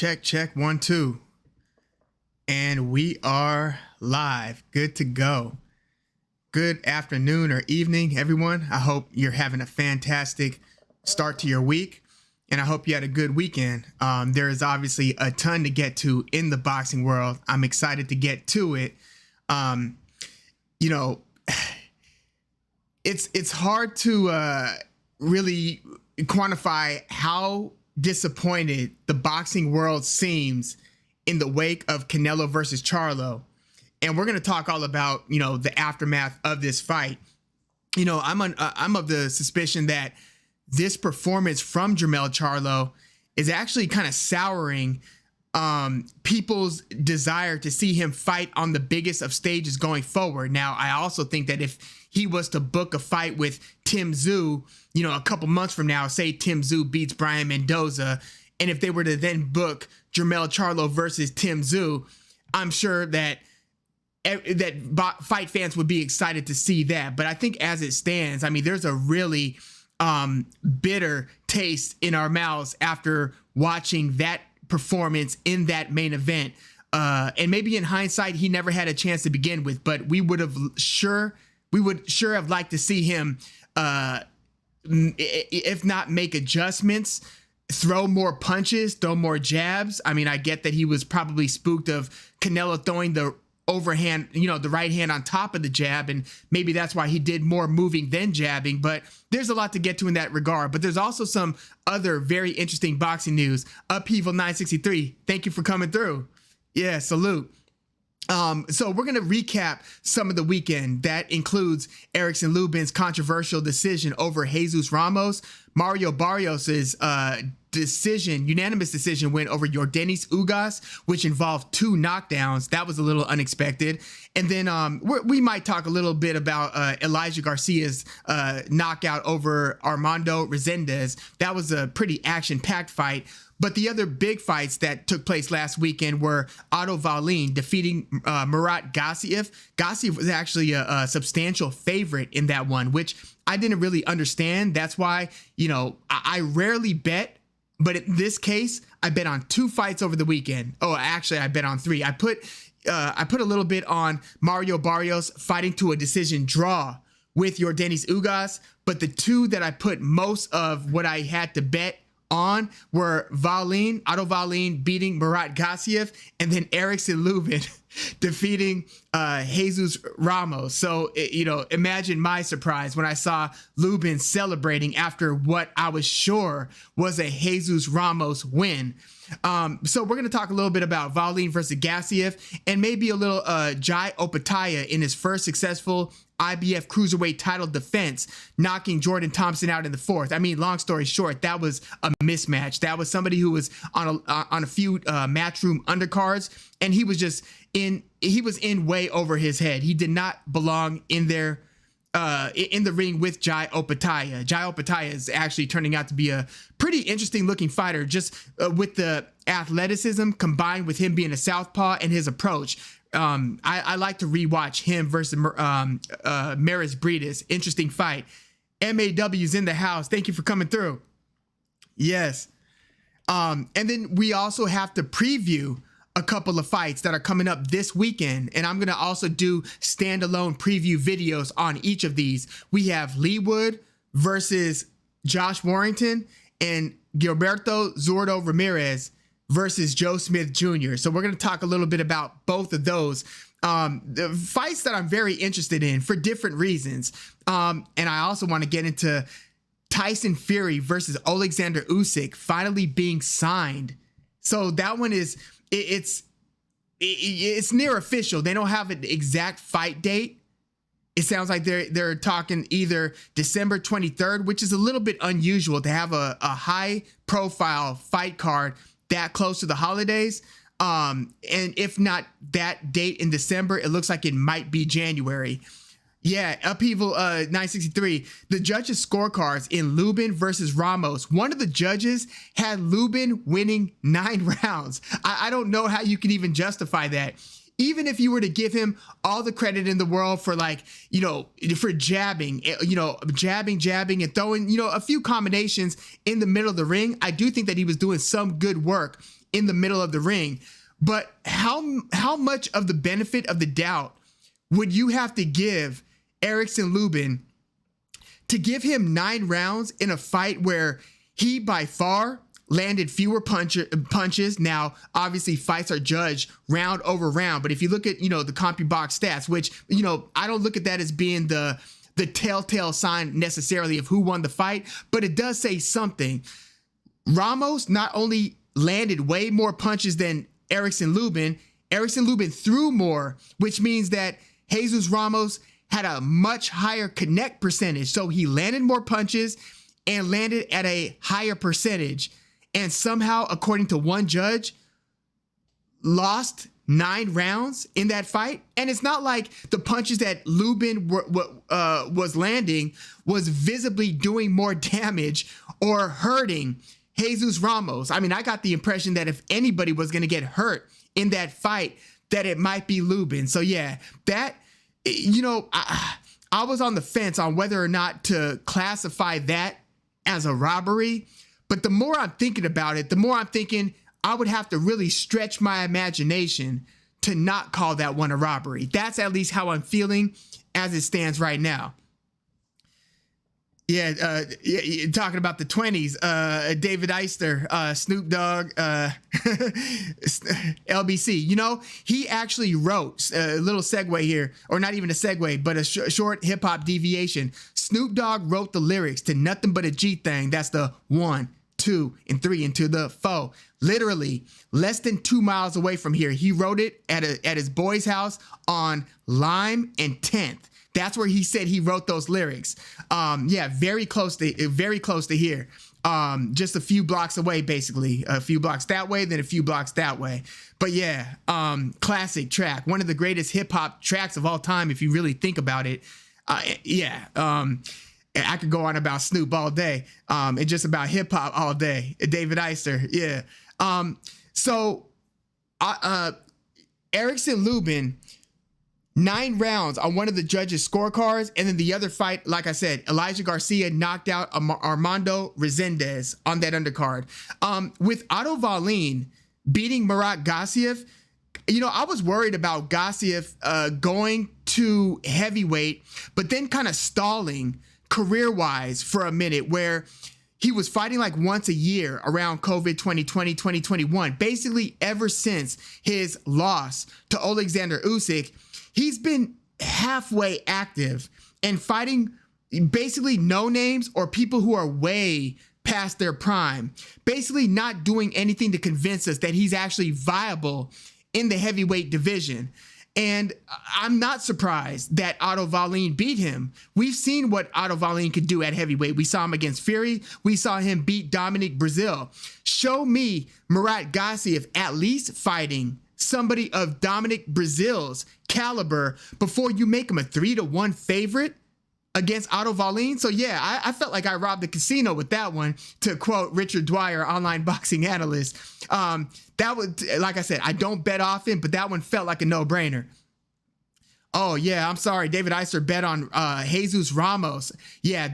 Check, check, 1, 2. And we are live. Good to go. Good afternoon or evening, everyone. I hope you're having a fantastic start to your week. And I hope you had a good weekend. There is obviously a ton to get to in the boxing world. I'm excited to get to it. It's hard to really quantify how disappointed the boxing world seems in the wake of Canelo versus Charlo. And we're going to talk all about, the aftermath of this fight. I'm of the suspicion that this performance from Jermell Charlo is actually kind of souring people's desire to see him fight on the biggest of stages going forward. Now, I also think that if he was to book a fight with Tim Tszyu, a couple months from now, say Tim Tszyu beats Brian Mendoza, and if they were to then book Jermell Charlo versus Tim Tszyu, I'm sure that fight fans would be excited to see that. But I think as it stands, there's a really bitter taste in our mouths after watching that performance in that main event. And maybe in hindsight, he never had a chance to begin with, but we would sure have liked to see him, if not make adjustments, throw more punches, throw more jabs. I get that he was probably spooked of Canelo throwing the overhand, the right hand on top of the jab, and maybe that's why he did more moving than jabbing. But there's a lot to get to in that regard. But there's also some other very interesting boxing news. Upheaval 963, thank you for coming through. Yeah, salute. So we're going to recap some of the weekend. That includes Erickson Lubin's controversial decision over Jesus Ramos, Mario Barrios's unanimous decision win over Yordenis Ugas, which involved 2 knockdowns. That was a little unexpected. And then we might talk a little bit about Elijah Garcia's knockout over Armando Resendez. That was a pretty action-packed fight. But the other big fights that took place last weekend were Otto Wallin defeating Murat Gassiev. Gassiev was actually a substantial favorite in that one, which I didn't really understand. That's why, I rarely bet. But in this case, I bet on 2 fights over the weekend. Oh, actually, I bet on 3. I put a little bit on Mario Barrios fighting to a decision draw with Yordenis Ugas. But the 2 that I put most of what I had to bet on were Otto Wallin beating Murat Gassiev, and then Erickson Lubin defeating Jesus Ramos. So, imagine my surprise when I saw Lubin celebrating after what I was sure was a Jesus Ramos win. So we're going to talk a little bit about Wallin versus Gassiev, and maybe a little Jai Opataya in his first successful IBF cruiserweight title defense, knocking Jordan Thompson out in the 4th. Long story short, that was a mismatch. That was somebody who was on a few matchroom undercards, and he was in way over his head. He did not belong in there in the ring with Jai Opataya. Jai Opataya is actually turning out to be a pretty interesting looking fighter, just with the athleticism combined with him being a southpaw and his approach. I like to rewatch him versus Maris Briedis. Interesting fight. MAW's in the house. Thank you for coming through. Yes. And then we also have to preview a couple of fights that are coming up this weekend. And I'm going to also do standalone preview videos on each of these. We have Lee Wood versus Josh Warrington and Gilberto Zurdo Ramirez versus Joe Smith Jr. So we're going to talk a little bit about both of those the fights that I'm very interested in for different reasons. And I also want to get into Tyson Fury versus Alexander Usyk finally being signed. So that one is, it's near official. They don't have an exact fight date. It sounds like they're talking either December 23rd, which is a little bit unusual to have a high profile fight card that close to the holidays. And if not that date in December, it looks like it might be January. Yeah, Upheaval 963. The judges' scorecards in Lubin versus Ramos. One of the judges had Lubin winning 9 rounds. I don't know how you can even justify that. Even if you were to give him all the credit in the world for for jabbing, jabbing and throwing, a few combinations in the middle of the ring, I do think that he was doing some good work in the middle of the ring. But how much of the benefit of the doubt would you have to give Erickson Lubin to give him 9 rounds in a fight where he by far landed fewer punches? Now, obviously, fights are judged round over round, but if you look at, the CompuBox stats, which, I don't look at that as being the telltale sign necessarily of who won the fight, but it does say something. Ramos not only landed way more punches than Erickson Lubin threw more, which means that Jesus Ramos had a much higher connect percentage. So he landed more punches and landed at a higher percentage. And somehow, according to one judge, lost 9 rounds in that fight. And it's not like the punches that Lubin was landing was visibly doing more damage or hurting Jesus Ramos. I mean, I got the impression that if anybody was going to get hurt in that fight, that it might be Lubin. So yeah, that, I was on the fence on whether or not to classify that as a robbery. But the more I'm thinking about it, the more I'm thinking I would have to really stretch my imagination to not call that one a robbery. That's at least how I'm feeling as it stands right now. Yeah, talking about the 20s, David Eister, Snoop Dogg, LBC. He actually wrote a little segue here, or not even a segue, but a short hip hop deviation. Snoop Dogg wrote the lyrics to Nothing But a G Thing. That's the 1, 2, and 3 into the 4. Literally less than 2 miles away from here. He wrote it at his boy's house on Lime and 10th. That's where he said he wrote those lyrics. Very close to here. Just a few blocks away, basically. A few blocks that way, then a few blocks that way. But yeah, classic track. One of the greatest hip hop tracks of all time, if you really think about it. I could go on about Snoop all day, and just about hip hop all day. David Eister, yeah. Erickson Lubin, 9 rounds on one of the judges' scorecards, and then the other fight, like I said, Elijah Garcia knocked out Armando Resendez on that undercard. With Otto Wallin beating Murat Gassiev, I was worried about Gassiev going to heavyweight, but then kind of stalling career-wise for a minute, where he was fighting like once a year around COVID 2020, 2021. Basically, ever since his loss to Alexander Usyk, he's been halfway active and fighting basically no names or people who are way past their prime, basically not doing anything to convince us that he's actually viable in the heavyweight division. And I'm not surprised that Otto Wallin beat him. We've seen what Otto Wallin could do at heavyweight. We saw him against Fury. We saw him beat Dominic Brazil. Show me Murat Gassiev at least fighting somebody of Dominic Brazil's caliber before you make him a 3-1 favorite against Otto Wallin. So yeah, I felt like I robbed the casino with that one, to quote Richard Dwyer, online boxing analyst. That was, like I said, I don't bet often, but that one felt like a no-brainer. Oh yeah, I'm sorry, David Eister bet on Jesus Ramos. Yeah,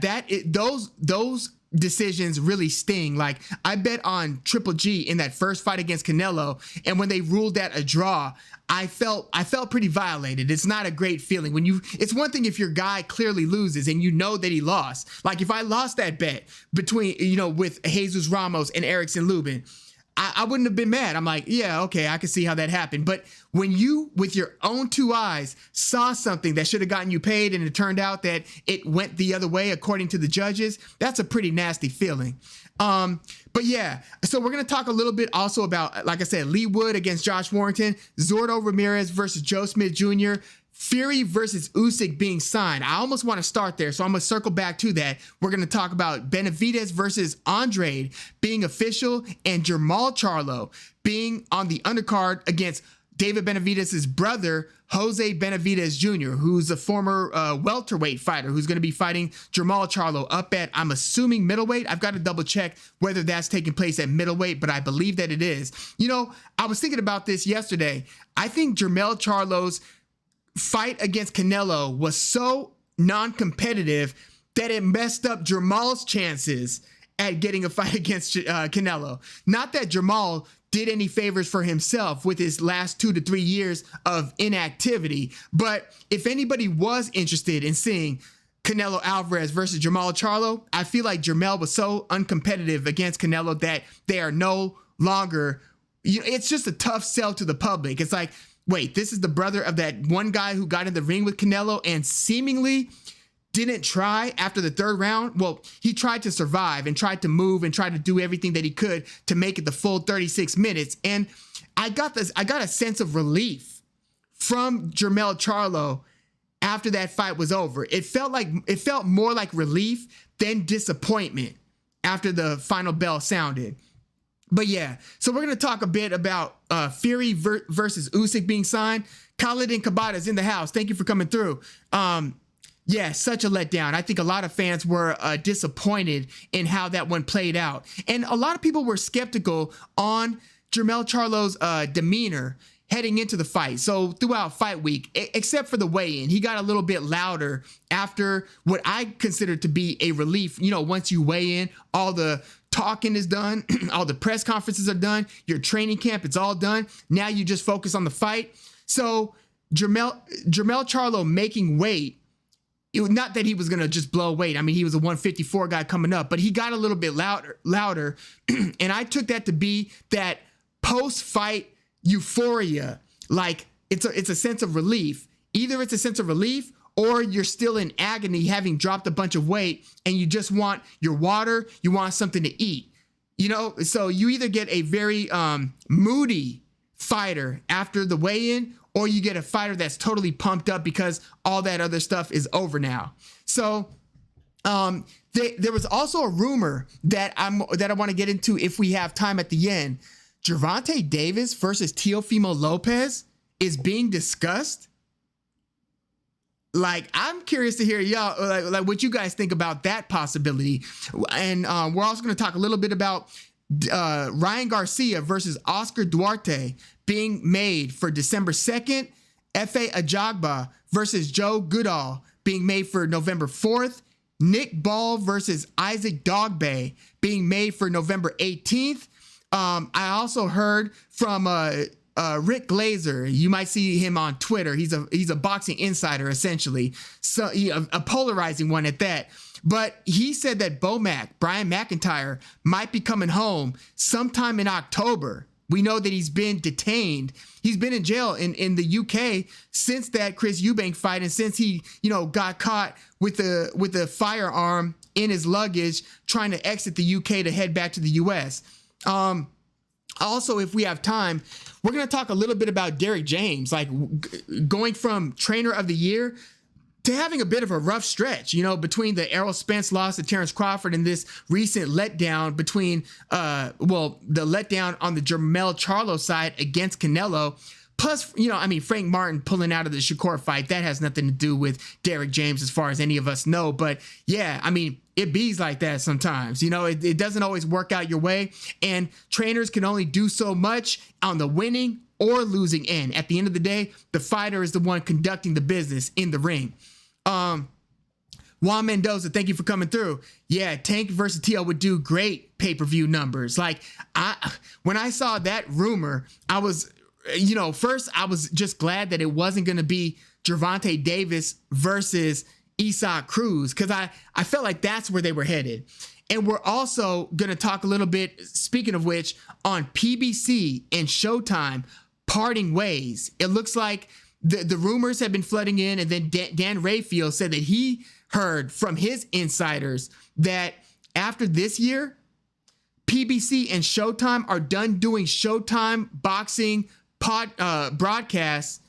those decisions really sting. Like, I bet on Triple G in that first fight against Canelo, and when they ruled that a draw, I felt pretty violated. It's not a great feeling when it's one thing if your guy clearly loses and you know that he lost. Like, if I lost that bet between, with Jesus Ramos and Erickson Lubin, I wouldn't have been mad. I'm like, yeah, okay, I can see how that happened. But when you, with your own 2 eyes, saw something that should have gotten you paid and it turned out that it went the other way according to the judges, that's a pretty nasty feeling. But yeah, so we're going to talk a little bit also about, like I said, Lee Wood against Josh Warrington, Zurdo Ramirez versus Joe Smith Jr., Fury versus Usyk being signed. I almost want to start there, so I'm going to circle back to that. We're going to talk about Benavidez versus Andrade being official, and Jermall Charlo being on the undercard against David Benavidez' brother, Jose Benavidez Jr., who's a former welterweight fighter who's going to be fighting Jermall Charlo up at, I'm assuming, middleweight. I've got to double check whether that's taking place at middleweight, but I believe that it is. I was thinking about this yesterday. I think Jermall Charlo's fight against Canelo was so non-competitive that it messed up Jermall's chances at getting a fight against Canelo. Not that Jermall did any favors for himself with his last 2 to 3 years of inactivity. But if anybody was interested in seeing Canelo Alvarez versus Jermall Charlo, I feel like Jermell was so uncompetitive against Canelo that they are no longer, it's just a tough sell to the public. It's like, wait, this is the brother of that one guy who got in the ring with Canelo and seemingly didn't try after the third round. Well, he tried to survive and tried to move and tried to do everything that he could to make it the full 36 minutes. And I got a sense of relief from Jermell Charlo after that fight was over. It felt more like relief than disappointment after the final bell sounded. But yeah, so we're going to talk a bit about Fury versus Usyk being signed. Khalid and Kabata is in the house. Thank you for coming through. Yeah, such a letdown. I think a lot of fans were disappointed in how that one played out. And a lot of people were skeptical on Jermell Charlo's demeanor heading into the fight. So throughout fight week, except for the weigh-in, he got a little bit louder after what I consider to be a relief. Once you weigh in, all the talking is done, all the press conferences are done, your training camp, it's all done. Now you just focus on the fight. So Jermell Charlo making weight, not that he was going to just blow weight. I mean, he was a 154 guy coming up, but he got a little bit louder. And I took that to be that post-fight euphoria. Like it's a sense of relief. Either it's a sense of relief or you're still in agony having dropped a bunch of weight and you just want your water, you want something to eat. So you either get a very moody fighter after the weigh-in, or you get a fighter that's totally pumped up because all that other stuff is over now. So there was also a rumor that I want to get into if we have time at the end. Gervonta Davis versus Teofimo Lopez is being discussed. Like, I'm curious to hear y'all, like what you guys think about that possibility. And we're also going to talk a little bit about Ryan Garcia versus Oscar Duarte being made for December 2nd. Efe Ajagba versus Joe Goodall being made for November 4th. Nick Ball versus Isaac Dogbe being made for November 18th. I also heard from Rick Glazer. You might see him on Twitter. He's a boxing insider, essentially. So a polarizing one at that. But he said that Brian McIntyre, might be coming home sometime in October. We know that he's been detained. He's been in jail in the UK since that Chris Eubank fight, and since he, got caught with the firearm in his luggage trying to exit the UK to head back to the US. Also, if we have time, we're going to talk a little bit about Derek James, like going from trainer of the year to having a bit of a rough stretch, between the Errol Spence loss to Terrence Crawford and this recent letdown between, the letdown on the Jermell Charlo side against Canelo. Plus, Frank Martin pulling out of the Shakur fight, that has nothing to do with Derek James as far as any of us know. But yeah, it bees like that sometimes. It doesn't always work out your way, and trainers can only do so much on the winning or losing end. At the end of the day, the fighter is the one conducting the business in the ring. Juan Mendoza, thank you for coming through. Yeah, Tank versus TL would do great pay-per-view numbers. Like, when I saw that rumor, I was, first I was just glad that it wasn't going to be Gervonta Davis versus Isaac Cruz, because I felt like that's where they were headed. And we're also going to talk a little bit, speaking of which, on PBC and Showtime parting ways. It looks like the rumors have been flooding in, and then Dan Rayfield said that he heard from his insiders that after this year, PBC and Showtime are done doing Showtime boxing broadcasts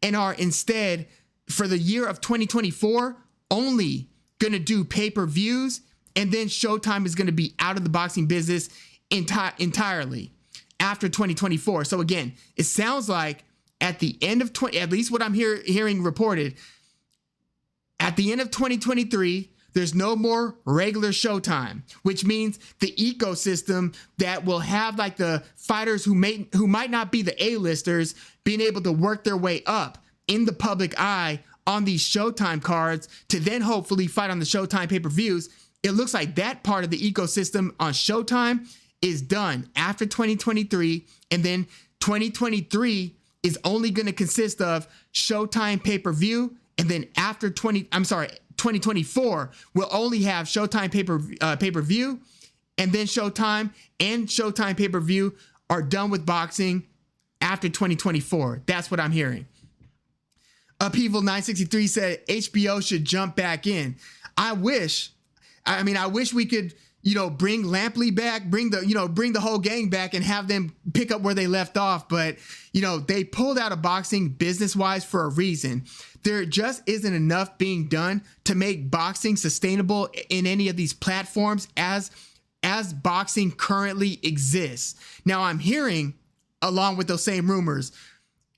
and are instead, for the year of 2024, only going to do pay-per-views, and then Showtime is going to be out of the boxing business entirely after 2024. So again, it sounds like at the end of at least what I'm hearing reported, at the end of 2023, there's no more regular Showtime, which means the ecosystem that will have like the fighters who might not be the A-listers being able to work their way up in the public eye on these Showtime cards to then hopefully fight on the Showtime pay-per-views. It looks like that part of the ecosystem on Showtime is done after 2023, and then 2023 is only going to consist of Showtime pay-per-view, and then after 2024 will only have Showtime pay-per-view, and then Showtime and Showtime pay-per-view are done with boxing after 2024. That's what I'm hearing. Upheaval 963 said HBO should jump back in. I wish we could, bring Lampley back, bring the whole gang back and have them pick up where they left off. But, they pulled out of boxing business-wise for a reason. There just isn't enough being done to make boxing sustainable in any of these platforms as boxing currently exists. Now, I'm hearing, along with those same rumors,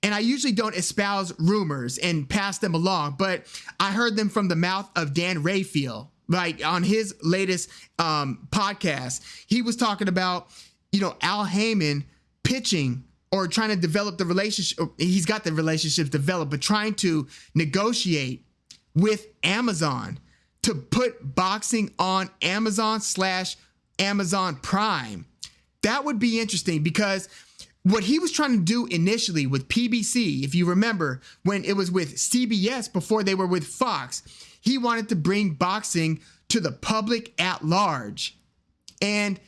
and I usually don't espouse rumors and pass them along, but I heard them from the mouth of Dan Rayfield, like on his latest podcast. He was talking about, Al Heyman pitching or trying to develop the relationship. He's got the relationships developed, but trying to negotiate with Amazon to put boxing on Amazon/Amazon Prime. That would be interesting, because what he was trying to do initially with PBC, if you remember, when it was with CBS before they were with Fox, he wanted to bring boxing to the public at large. And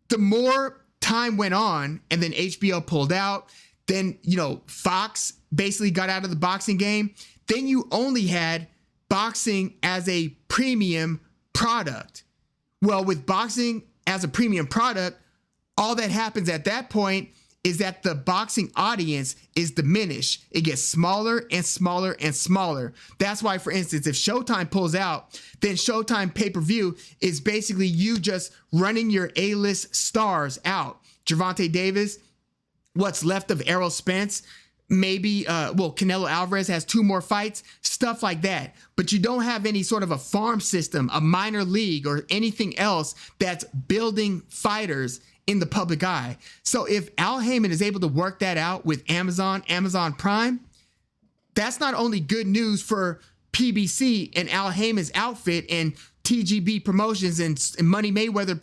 the more time went on, and then HBO pulled out, then, Fox basically got out of the boxing game, then you only had boxing as a premium product. Well, with boxing as a premium product, all that happens at that point is that the boxing audience is diminished. It gets smaller and smaller and smaller. That's why, for instance, if Showtime pulls out, then Showtime pay-per-view is basically you just running your A-list stars out. Gervonta Davis, what's left of Errol Spence, maybe, Canelo Alvarez has 2 more fights, stuff like that. But you don't have any sort of a farm system, a minor league, or anything else that's building fighters in the public eye. So if Al Heyman is able to work that out with Amazon Prime, that's not only good news for PBC and Al Heyman's outfit and TGB Promotions and Money Mayweather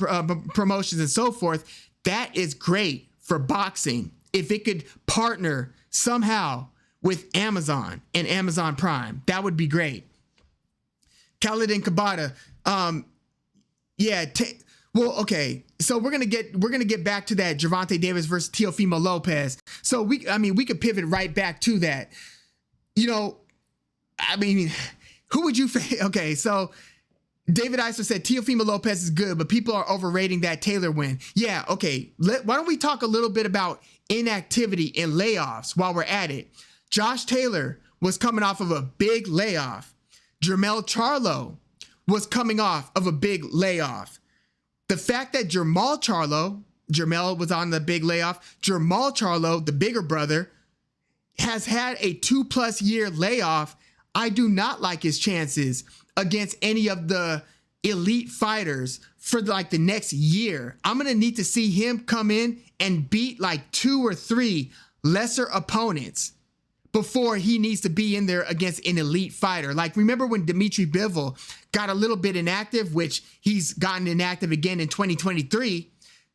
Promotions and so forth. That is great for boxing. If it could partner somehow with Amazon and Amazon Prime, that would be great. Khalid and Kabata, okay. So we're gonna get back to that Gervonta Davis versus Teofimo Lopez. So we could pivot right back to that. Who would you? Okay, so David Eisler said Teofimo Lopez is good, but people are overrating that Taylor win. Yeah, okay. Why don't we talk a little bit about inactivity and layoffs while we're at it? Josh Taylor was coming off of a big layoff. Jermell Charlo was coming off of a big layoff. The fact that Jermell was on the big layoff, Jermall Charlo, the bigger brother, has had a 2+ year layoff. I do not like his chances against any of the elite fighters for like the next year. I'm going to need to see him come in and beat like 2 or 3 lesser opponents before he needs to be in there against an elite fighter. Like, remember when Dimitri Bivol got a little bit inactive, which he's gotten inactive again in 2023,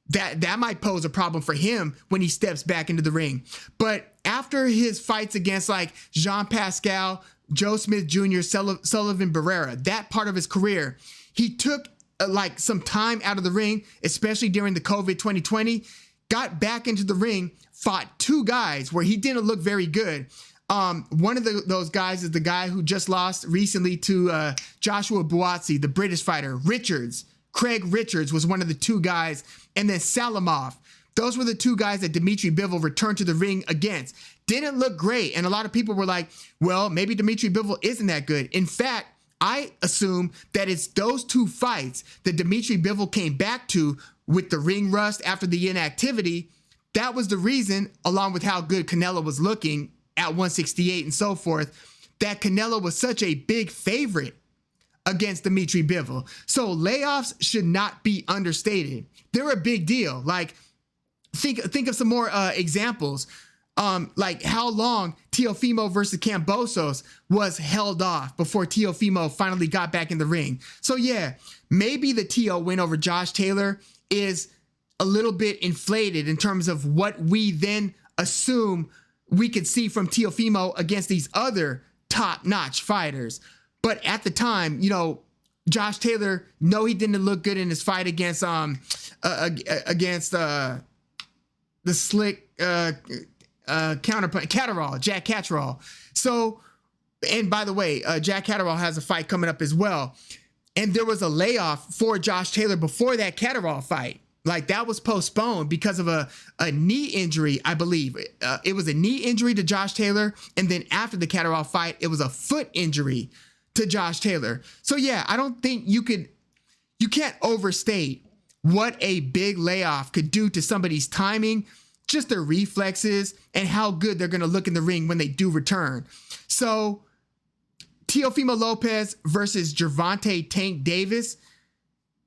that might pose a problem for him when he steps back into the ring. But after his fights against like Jean Pascal, Joe Smith Jr., Sullivan Barrera, that part of his career, he took like some time out of the ring, especially during the COVID 2020, got back into the ring, fought 2 guys where he didn't look very good. One of those guys is the guy who just lost recently to Joshua Buatsi, the British fighter. Craig Richards was one of the 2 guys, and then Salamov. Those were the 2 guys that Dimitri Bivol returned to the ring against. Didn't look great, and a lot of people were like, well, maybe Dimitri Bivol isn't that good. In fact, I assume that it's those 2 fights that Dimitri Bivol came back to with the ring rust after the inactivity. That was the reason, along with how good Canelo was looking at 168 and so forth, that Canelo was such a big favorite against Dimitri Bivol. So layoffs should not be understated. They're a big deal. Like, think of some more examples. Like how long Teofimo versus Kambosos was held off before Teofimo finally got back in the ring. So yeah, maybe the Teo win over Josh Taylor is a little bit inflated in terms of what we then assume we could see from Teofimo against these other top-notch fighters. But at the time, you know, Josh Taylor, no, he didn't look good in his fight against the slick counterpunch Catterall, Jack Catterall. So, and by the way, Jack Catterall has a fight coming up as well. And there was a layoff for Josh Taylor before that Catterall fight. Like, that was postponed because of a knee injury, I believe. It was a knee injury to Josh Taylor. And then after the Catterall fight, it was a foot injury to Josh Taylor. So yeah, I don't think you can't overstate what a big layoff could do to somebody's timing, just their reflexes, and how good they're going to look in the ring when they do return. So Teofimo Lopez versus Gervonta Tank Davis.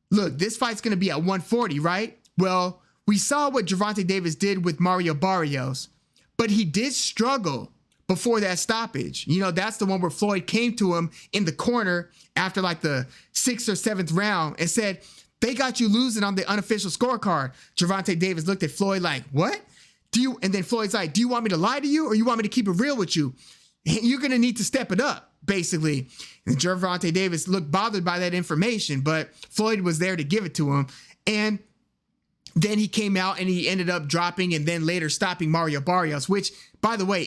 Look, this fight's going to be at 140, right? Well, we saw what Gervonta Davis did with Mario Barrios, but he did struggle before that stoppage. You know, that's the one where Floyd came to him in the corner after like the 6th or 7th round and said, "They got you losing on the unofficial scorecard." Gervonta Davis looked at Floyd like, "What? And then Floyd's like, "Do you want me to lie to you or you want me to keep it real with you? You're going to need to step it up," basically. And Gervonta Davis looked bothered by that information, but Floyd was there to give it to him. And then he came out and he ended up dropping and then later stopping Mario Barrios, which, by the way,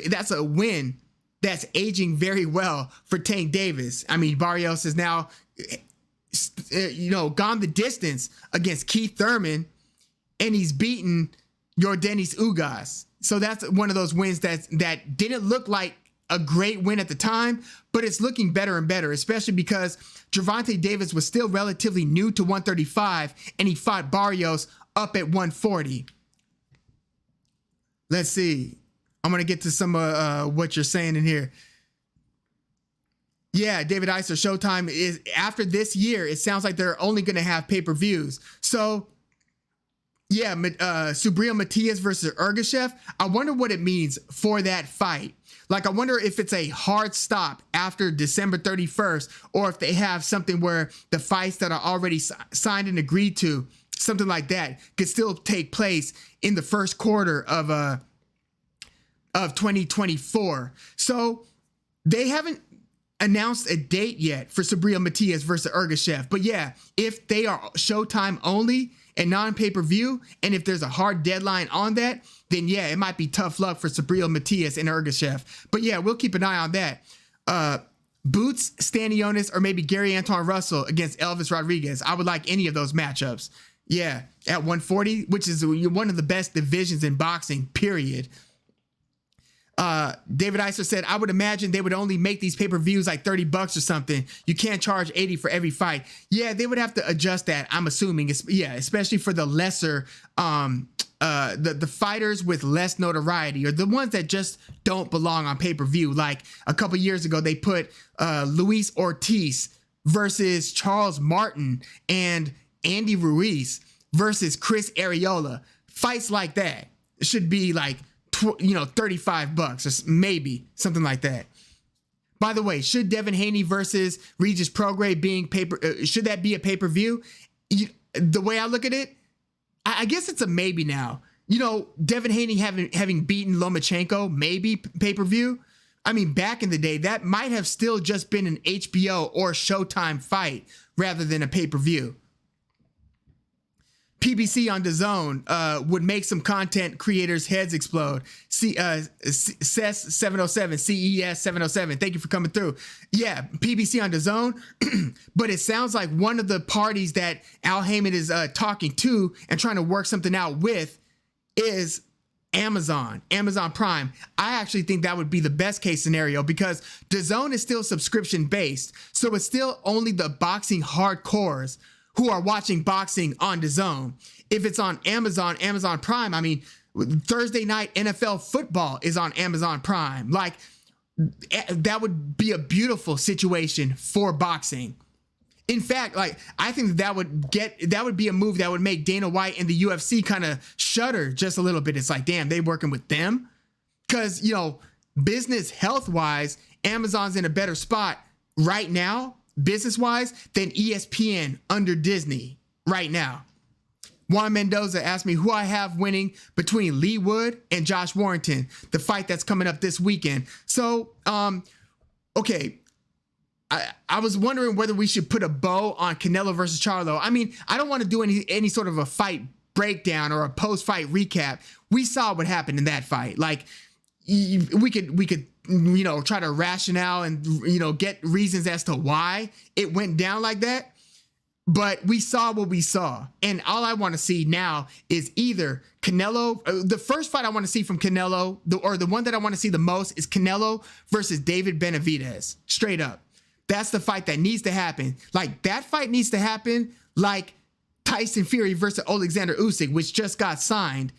that's a win that's aging very well for Tank Davis. I mean, Barrios has now, gone the distance against Keith Thurman, and he's beaten Yordenis Ugas. So that's one of those wins that didn't look like a great win at the time, but it's looking better and better, especially because Gervonta Davis was still relatively new to 135 and he fought Barrios up at 140. Let's see. I'm going to get to some of what you're saying in here. Yeah, David Iser, Showtime is after this year. It sounds like they're only going to have pay-per-views. So yeah, Subriel Matias versus Ergashev. I wonder what it means for that fight. Like, I wonder if it's a hard stop after December 31st, or if they have something where the fights that are already signed and agreed to, something like that, could still take place in the first quarter of 2024. So they haven't announced a date yet for Subriel Matias versus Ergashev. But yeah, if they are Showtime only and non-pay-per-view, and if there's a hard deadline on that, then yeah, it might be tough luck for Subriel Matias and Ergashev. But yeah, we'll keep an eye on that. Boots Stanionis or maybe Gary Anton Russell against Elvis Rodriguez. I would like any of those matchups. Yeah, at 140, which is one of the best divisions in boxing, period. David Iser said, "I would imagine they would only make these pay-per-views like $30 or something. You can't charge 80 for every fight." Yeah, they would have to adjust that, I'm assuming. Yeah, especially for the lesser, the fighters with less notoriety, or the ones that just don't belong on pay-per-view. Like a couple years ago, they put Luis Ortiz versus Charles Martin and Andy Ruiz versus Chris Areola. Fights like that should be like $35 or maybe something like that. By the way, should Devin Haney versus Regis Prograis should that be a pay-per-view? The way I look at it, I guess it's a maybe now. Devin Haney having beaten Lomachenko, maybe pay-per-view. I mean, back in the day, that might have still just been an HBO or Showtime fight rather than a pay-per-view. PBC on DAZN would make some content creators' heads explode. CES 707, CES 707. Thank you for coming through. Yeah, PBC on DAZN. But it sounds like one of the parties that Al Heyman is talking to and trying to work something out with is Amazon Prime. I actually think that would be the best case scenario because DAZN is still subscription based. So it's still only the boxing hardcores who are watching boxing on DAZN. If it's on Amazon Prime, I mean, Thursday night NFL football is on Amazon Prime. Like, that would be a beautiful situation for boxing. In fact, like, I think that would be a move that would make Dana White and the UFC kind of shudder just a little bit. It's like, damn, they working with them? Because, business health-wise, Amazon's in a better spot right now, business-wise, than ESPN under Disney right now. Juan Mendoza asked me who I have winning between Lee Wood and Josh Warrington, the fight that's coming up this weekend. So, okay. I was wondering whether we should put a bow on Canelo versus Charlo. I mean, I don't want to do any sort of a fight breakdown or a post-fight recap. We saw what happened in that fight. Like, we could try to rationale and get reasons as to why it went down like that. But we saw what we saw. And all I want to see now is either Canelo. The first fight I want to see from Canelo, or the one that I want to see the most, is Canelo versus David Benavidez. Straight up. That's the fight that needs to happen. Like, that fight needs to happen like Tyson Fury versus Alexander Usyk, which just got signed,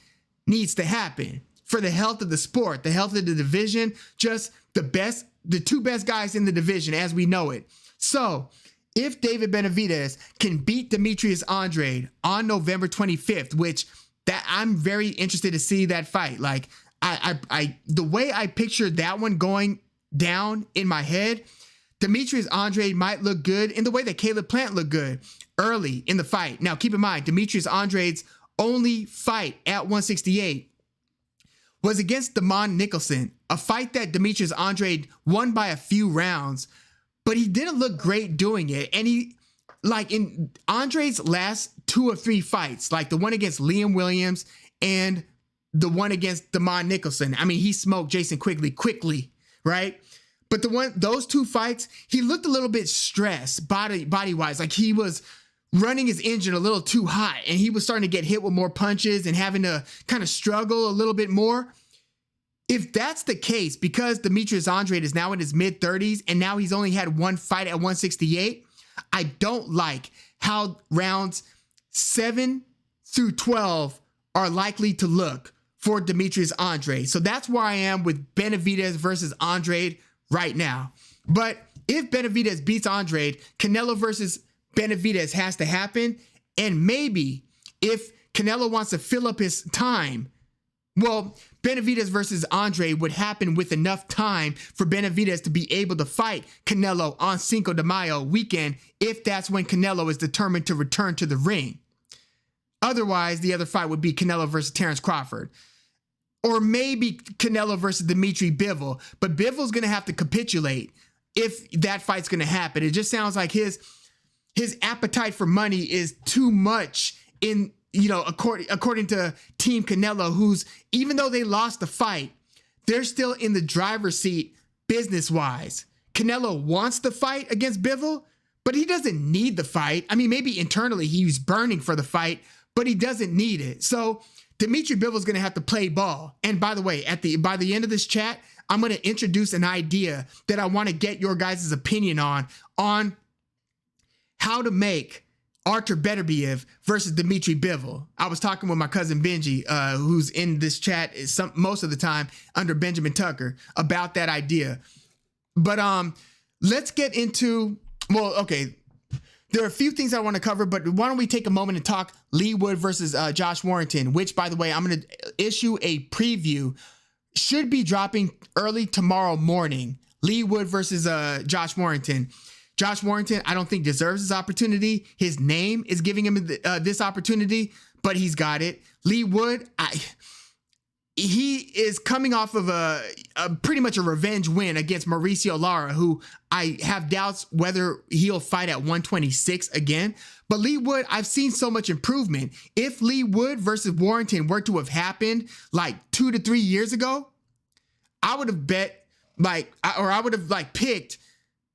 needs to happen for the health of the sport, the health of the division, just the two best guys in the division as we know it. So if David Benavidez can beat Demetrius Andrade on November 25th, which that I'm very interested to see that fight. Like, I the way I pictured that one going down in my head, Demetrius Andrade might look good in the way that Caleb Plant looked good early in the fight. Now, keep in mind, Demetrius Andrade's only fight at 168 was against Damon Nicholson, a fight that Demetrius Andrade won by a few rounds, but he didn't look great doing it. And he, like in Andrade's last 2 or 3 fights, like the one against Liam Williams and the one against Damon Nicholson, I mean, he smoked Jason quickly, right? But those 2 fights, he looked a little bit stressed body-wise. Like, he was running his engine a little too hot, and he was starting to get hit with more punches and having to kind of struggle a little bit more. If that's the case, because Demetrius Andrade is now in his mid-30s and now he's only had 1 fight at 168, I don't like how rounds 7 through 12 are likely to look for Demetrius Andrade. So that's where I am with Benavidez versus Andrade right now. But if Benavidez beats Andrade, Canelo versus Benavidez has to happen. And maybe if Canelo wants to fill up his time, well, Benavidez versus Andrade would happen with enough time for Benavidez to be able to fight Canelo on Cinco de Mayo weekend, if that's when Canelo is determined to return to the ring. Otherwise, the other fight would be Canelo versus Terrence Crawford. Or maybe Canelo versus Dimitri Bivol. But Bivol's going to have to capitulate if that fight's going to happen. It just sounds like his appetite for money is too much in, according to Team Canelo, who's, even though they lost the fight, they're still in the driver's seat business-wise. Canelo wants the fight against Bivol, but he doesn't need the fight. I mean, maybe internally he's burning for the fight, but he doesn't need it. So Dimitri Bivol's going to have to play ball. And by the way, by the end of this chat, I'm going to introduce an idea that I want to get your guys' opinion on how to make Artur Beterbiev versus Dimitri Bivol. I was talking with my cousin Benji, who's in this chat most of the time under Benjamin Tucker, about that idea. But let's get into, well, okay, there are a few things I want to cover, but why don't we take a moment and talk Lee Wood versus Josh Warrington, which, by the way, I'm going to issue a preview. Should be dropping early tomorrow morning. Lee Wood versus Josh Warrington. Josh Warrington, I don't think deserves this opportunity. His name is giving him this opportunity, but he's got it. Lee Wood, he is coming off of a pretty much a revenge win against Mauricio Lara, who I have doubts whether he'll fight at 126 again. But Lee Wood, I've seen so much improvement. If Lee Wood versus Warrington were to have happened like 2 to 3 years ago, I would have bet I would have picked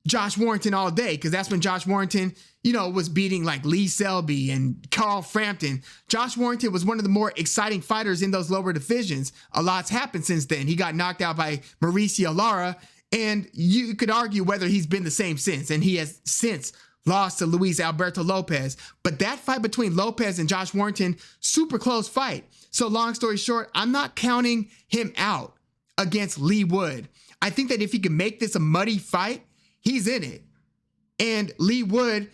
Josh Warrington all day, because that's when Josh Warrington, was beating like Lee Selby and Carl Frampton. Josh Warrington was one of the more exciting fighters in those lower divisions. A lot's happened since then. He got knocked out by Mauricio Lara, and you could argue whether he's been the same since, and he has since lost to Luis Alberto Lopez. But that fight between Lopez and Josh Warrington, super close fight. So long story short, I'm not counting him out against Lee Wood. I think that if he can make this a muddy fight, he's in it. And Lee Wood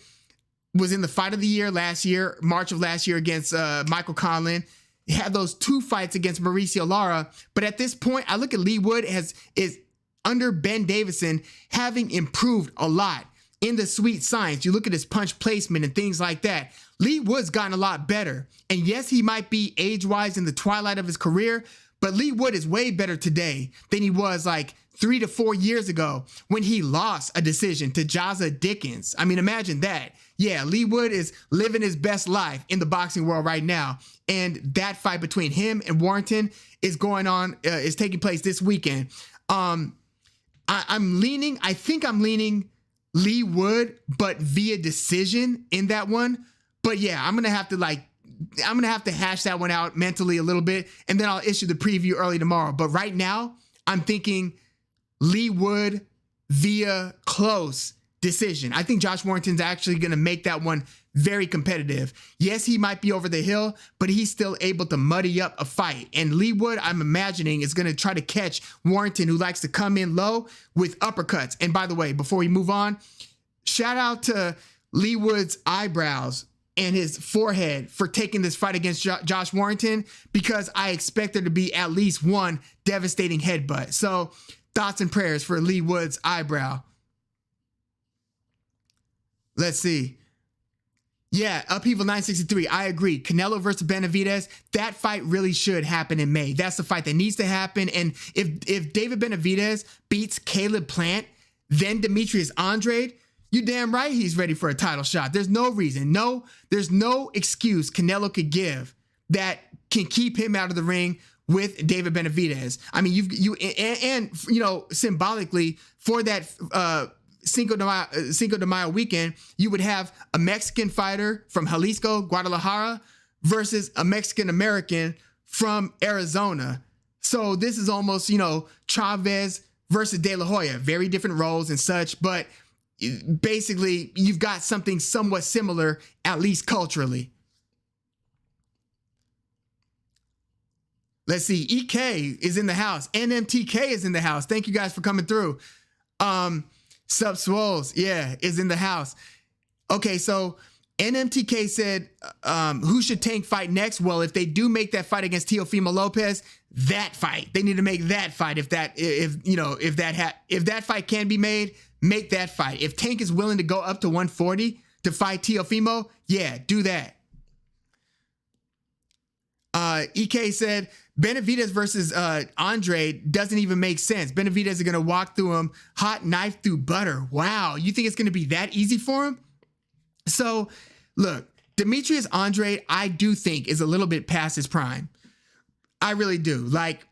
was in the fight of the year last year, March of last year, against Michael Conlan. He had those 2 fights against Mauricio Lara. But at this point, I look at Lee Wood is under Ben Davison having improved a lot in the sweet science. You look at his punch placement and things like that. Lee Wood's gotten a lot better. And yes, he might be age-wise in the twilight of his career, but Lee Wood is way better today than he was like 3 to 4 years ago when he lost a decision to Jaza Dickens. I mean, imagine that. Yeah, Lee Wood is living his best life in the boxing world right now. And that fight between him and Warrington is going on, is taking place this weekend. I think I'm leaning Lee Wood, but via decision in that one. But yeah, I'm going to have to hash that one out mentally a little bit, and then I'll issue the preview early tomorrow. But right now, I'm thinking Lee Wood via close decision. I think Josh Warrington's actually going to make that one very competitive. Yes, he might be over the hill, but he's still able to muddy up a fight. And Lee Wood, I'm imagining, is going to try to catch Warrington, who likes to come in low with uppercuts. And by the way, before we move on, shout out to Lee Wood's eyebrows and his forehead for taking this fight against Josh Warrington, because I expect there to be at least one devastating headbutt. So thoughts and prayers for Lee Wood's eyebrow. Let's see. Yeah, Upheaval 963. I agree. Canelo versus Benavidez, that fight really should happen in May. That's the fight that needs to happen. And if David Benavidez beats Caleb Plant, then Demetrius Andrade, you damn right he's ready for a title shot. There's no reason. There's no excuse Canelo could give that can keep him out of the ring with David Benavidez. I mean, you know, symbolically for that Cinco de Mayo weekend, you would have a Mexican fighter from Jalisco, Guadalajara, versus a Mexican American from Arizona. So this is almost, you know, Chavez versus De La Hoya, very different roles and such, but basically you've got something somewhat similar, at least culturally. Let's see. EK is in the house. NMTK is in the house. Thank you guys for coming through. Sub Swoles, yeah, is in the house. Okay, so NMTK said, who should Tank fight next? Well, if they do make that fight against Teofimo Lopez, that fight, they need to make that fight. If that fight can be made, make that fight. If Tank is willing to go up to 140 to fight Teofimo, yeah, do that. EK said Benavidez versus Andrade doesn't even make sense. Benavidez is going to walk through him, hot knife through butter. Wow, you think it's going to be that easy for him? So, look, Demetrius Andrade, I do think is a little bit past his prime. I really do. Like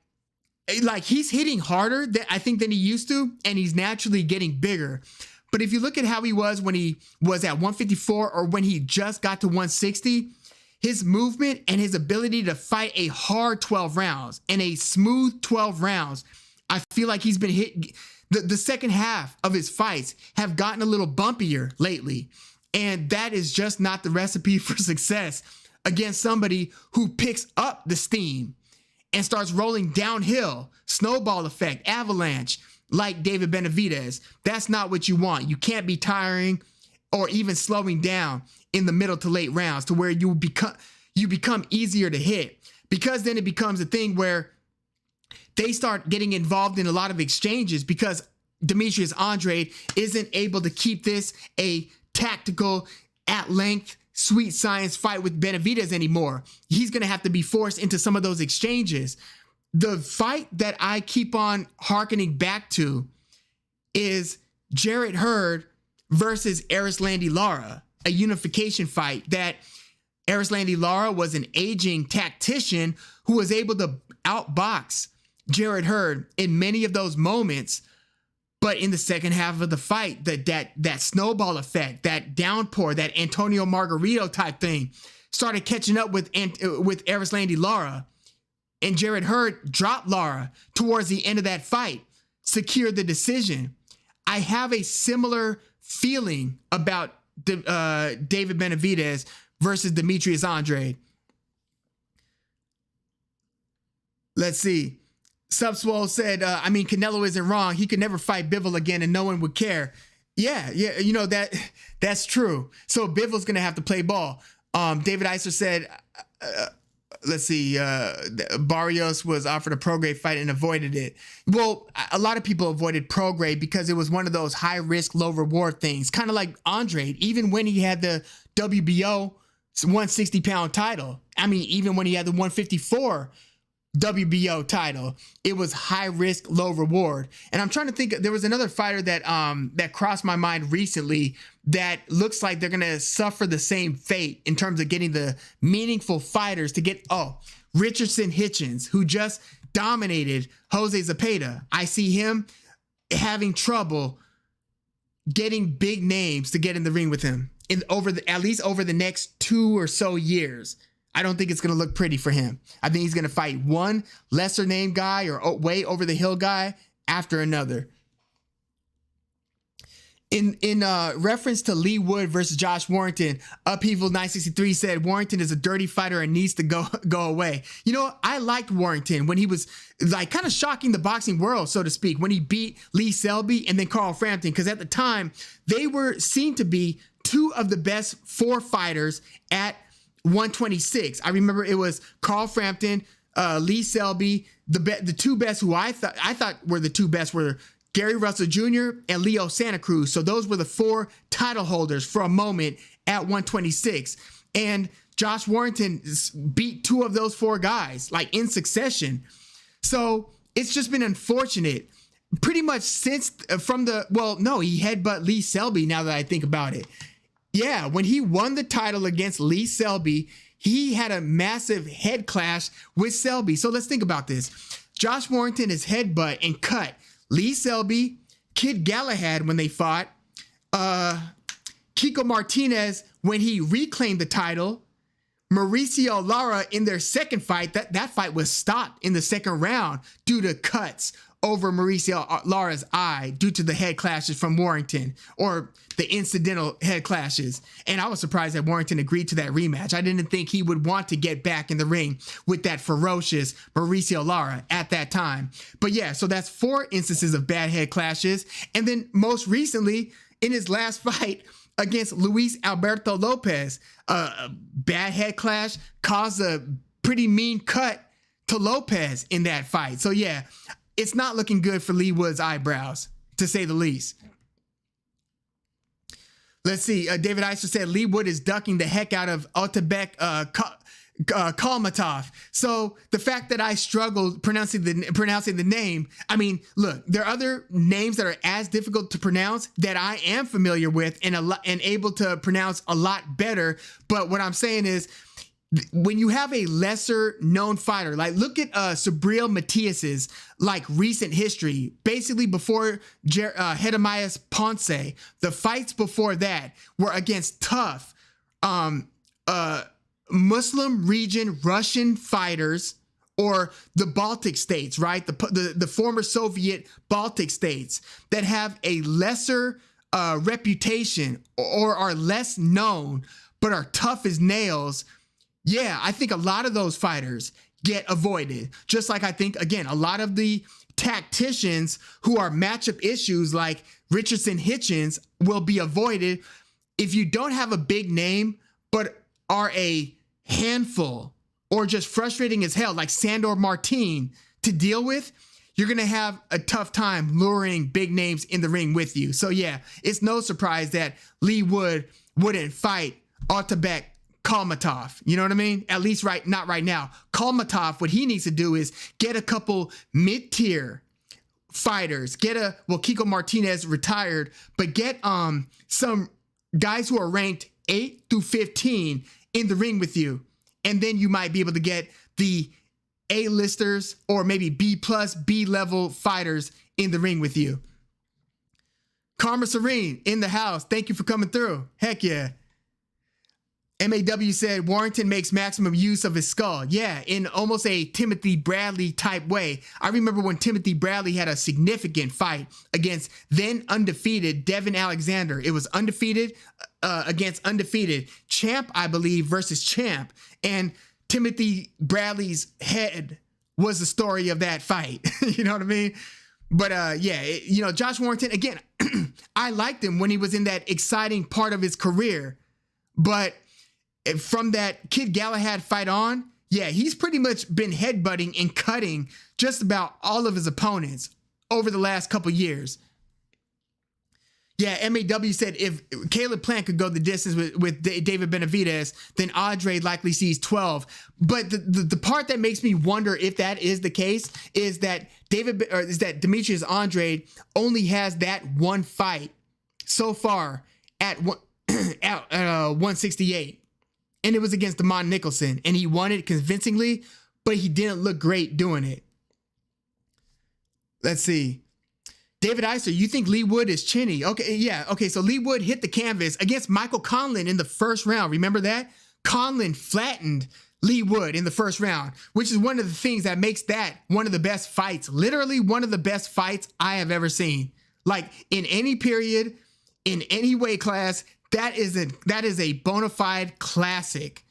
he's hitting harder than I think than he used to, and he's naturally getting bigger. But if you look at how he was when he was at 154 or when he just got to 160, his movement and his ability to fight a hard 12 rounds and a smooth 12 rounds, I feel like he's been hit. The second half of his fights have gotten a little bumpier lately. And that is just not the recipe for success against somebody who picks up the steam and starts rolling downhill, snowball effect, avalanche, like David Benavidez. That's not what you want. You can't be tiring or even slowing down in the middle to late rounds to where you become easier to hit, because then it becomes a thing where they start getting involved in a lot of exchanges because Demetrius Andrade isn't able to keep this a tactical, at length, sweet science fight with Benavidez anymore. He's going to have to be forced into some of those exchanges. The fight that I keep on hearkening back to is Jarrett Hurd versus Erislandy Lara, a unification fight that Erislandy Lara was an aging tactician who was able to outbox Jarrett Hurd in many of those moments. But in the second half of the fight, that snowball effect, that downpour, that Antonio Margarito type thing started catching up with Erislandy Lara. And Jarrett Hurd dropped Lara towards the end of that fight, secured the decision. I have a similar feeling about David Benavidez versus Demetrius Andrade. Let's see. Subswole said, Canelo isn't wrong. He could never fight Bivol again and no one would care. Yeah, you know, that's true. So Bivol's going to have to play ball. David Iser said, let's see. Barrios was offered a pro-grade fight and avoided it. Well, a lot of people avoided pro-grade because it was one of those high-risk, low-reward things. Kind of like Andre, even when he had the WBO 160-pound title. I mean, even when he had the 154 WBO title, it was high risk, low reward. And I'm trying to think, there was another fighter that that crossed my mind recently that looks like they're gonna suffer the same fate in terms of getting the meaningful fighters to get. Richardson Hitchens, who just dominated Jose Zepeda. I see him having trouble getting big names to get in the ring with him at least over the next 2 or so years. I don't think it's going to look pretty for him. I think he's going to fight one lesser named guy or way over the hill guy after another. In reference to Lee Wood versus Josh Warrington, Upheaval 963 said Warrington is a dirty fighter and needs to go away. You know, I liked Warrington when he was like kind of shocking the boxing world, so to speak, when he beat Lee Selby and then Carl Frampton, because at the time they were seen to be two of the best 4 fighters at 126. I remember it was Carl Frampton, Lee Selby. The two best who I thought were the two best were Gary Russell Jr. and Leo Santa Cruz. So those were the 4 title holders for a moment at 126. And Josh Warrington beat 2 of those 4 guys like in succession. So it's just been unfortunate. Pretty much since he headbutt Lee Selby, now that I think about it. Yeah, when he won the title against Lee Selby, he had a massive head clash with Selby. So let's think about this. Josh Warrington is headbutt and cut Lee Selby, Kid Galahad when they fought, Kiko Martinez when he reclaimed the title, Mauricio Lara in their second fight. That fight was stopped in the second round due to cuts over Mauricio Lara's eye due to the head clashes from Warrington, or the incidental head clashes. And I was surprised that Warrington agreed to that rematch. I didn't think he would want to get back in the ring with that ferocious Mauricio Lara at that time. But yeah, so that's 4 instances of bad head clashes. And then most recently, in his last fight against Luis Alberto Lopez, a bad head clash caused a pretty mean cut to Lopez in that fight. So yeah, it's not looking good for Lee Wood's eyebrows, to say the least. Let's see. David Eister said Lee Wood is ducking the heck out of Otabek Kalmatov. So the fact that I struggled pronouncing the name, I mean, look, there are other names that are as difficult to pronounce that I am familiar with and able to pronounce a lot better. But what I'm saying is, when you have a lesser known fighter, like look at Subriel Matias's like recent history, basically before Hedemias Ponce, the fights before that were against tough Muslim region Russian fighters, or the Baltic states, right? The former Soviet Baltic states that have a lesser reputation or are less known, but are tough as nails. Yeah, I think a lot of those fighters get avoided. Just like I think, again, a lot of the tacticians who are matchup issues like Richardson Hitchens will be avoided. If you don't have a big name, but are a handful or just frustrating as hell, like Sandor Martin, to deal with, you're going to have a tough time luring big names in the ring with you. So yeah, it's no surprise that Lee Wood wouldn't fight Otabek Kalmatov, you know what I mean? At least not right now. Kalmatov, what he needs to do is get a couple mid-tier fighters. Kiko Martinez retired, but get some guys who are ranked 8 through 15 in the ring with you. And then you might be able to get the A-listers or maybe B+, B-level fighters in the ring with you. Karma Serene in the house. Thank you for coming through. Heck yeah. MAW said Warrington makes maximum use of his skull. Yeah, in almost a Timothy Bradley type way. I remember when Timothy Bradley had a significant fight against then undefeated Devin Alexander. It was undefeated against undefeated. Champ, I believe, versus champ. And Timothy Bradley's head was the story of that fight. You know what I mean? But Josh Warrington, again, I liked him when he was in that exciting part of his career. But from that Kid Galahad fight on, yeah, he's pretty much been headbutting and cutting just about all of his opponents over the last couple years. Yeah, MAW said if Caleb Plant could go the distance with David Benavidez, then Andre likely sees 12. But the part that makes me wonder if that is the case is that Demetrius Andre only has that one fight so far at 168, and it was against Damon Nicholson, and he won it convincingly, but he didn't look great doing it. Let's see. David Iser, you think Lee Wood is chinny? Okay, yeah. Okay, so Lee Wood hit the canvas against Michael Conlan in the first round. Remember that? Conlan flattened Lee Wood in the first round, which is one of the things that makes that one of the best fights, literally one of the best fights I have ever seen. Like in any period, in any weight class, that is a bona fide classic.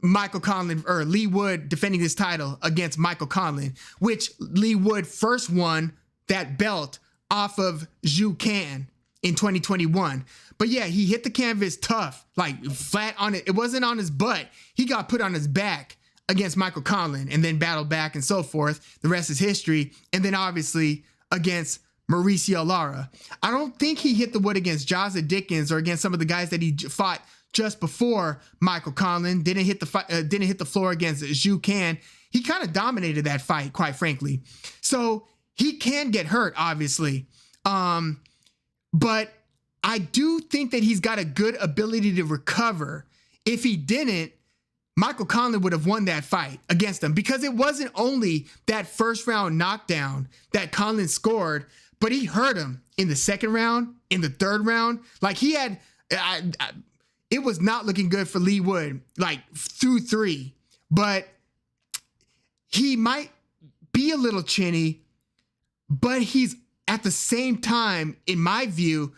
Michael Conlan or Lee Wood defending his title against Michael Conlan, which Lee Wood first won that belt off of Zhu Can in 2021. But yeah, he hit the canvas tough, like flat on it. It wasn't on his butt. He got put on his back against Michael Conlan and then battled back and so forth. The rest is history. And then obviously against Mauricio Lara. I don't think he hit the wood against Jazza Dickens or against some of the guys that he fought just before Michael Conlan. Didn't hit the floor against Zhu Can. He kind of dominated that fight, quite frankly. So he can get hurt, obviously. But I do think that he's got a good ability to recover. If he didn't, Michael Conlan would have won that fight against him, because it wasn't only that first round knockdown that Conlan scored, but he hurt him in the second round, in the third round. Like he had, it was not looking good for Lee Wood, like through three, but he might be a little chinny, but he's at the same time, in my view,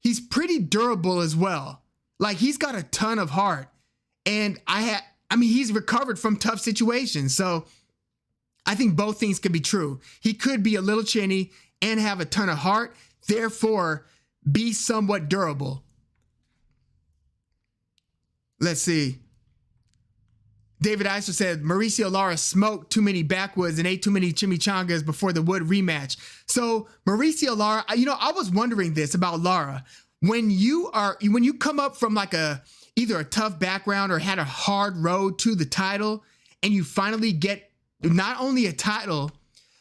he's pretty durable as well. Like he's got a ton of heart, and he's recovered from tough situations. So I think both things could be true. He could be a little chinny and have a ton of heart, therefore be somewhat durable. Let's see. David Iser said Mauricio Lara smoked too many backwoods and ate too many chimichangas before the Wood rematch. So Mauricio Lara, I was wondering this about Lara. When you come up from like either a tough background or had a hard road to the title, and you finally get not only a title,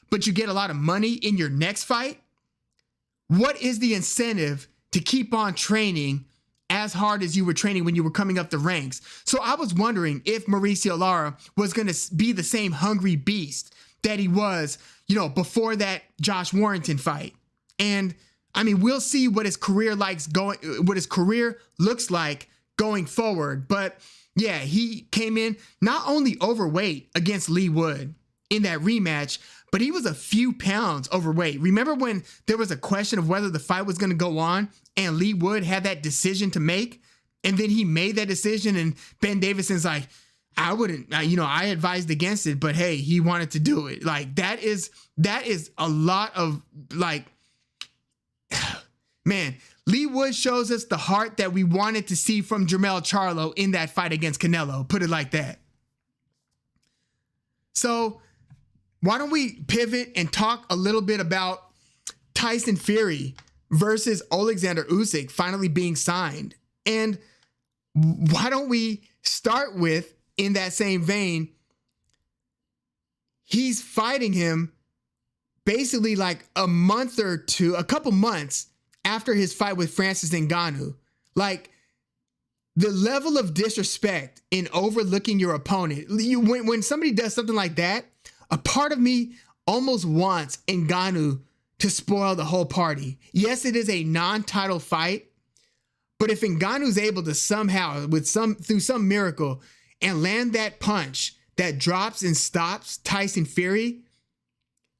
but you get a lot of money in your next fight, what is the incentive to keep on training as hard as you were training when you were coming up the ranks? So I was wondering if Mauricio Lara was going to be the same hungry beast that he was, before that Josh Warrington fight. And we'll see what his career looks like going forward. But yeah, he came in not only overweight against Lee Wood in that rematch, but he was a few pounds overweight. Remember when there was a question of whether the fight was going to go on and Lee Wood had that decision to make, and then he made that decision, and Ben Davidson's like, I wouldn't, I advised against it, but hey, he wanted to do it. Like that is a lot of like, man, Lee Wood shows us the heart that we wanted to see from Jermell Charlo in that fight against Canelo, put it like that. So why don't we pivot and talk a little bit about Tyson Fury versus Alexander Usyk finally being signed? And why don't we start with, in that same vein, he's fighting him basically like a couple months after his fight with Francis Ngannou. Like the level of disrespect in overlooking your opponent. When somebody does something like that, a part of me almost wants Ngannou to spoil the whole party. Yes, it is a non-title fight, but if Ngannou's able to somehow, through some miracle, and land that punch that drops and stops Tyson Fury,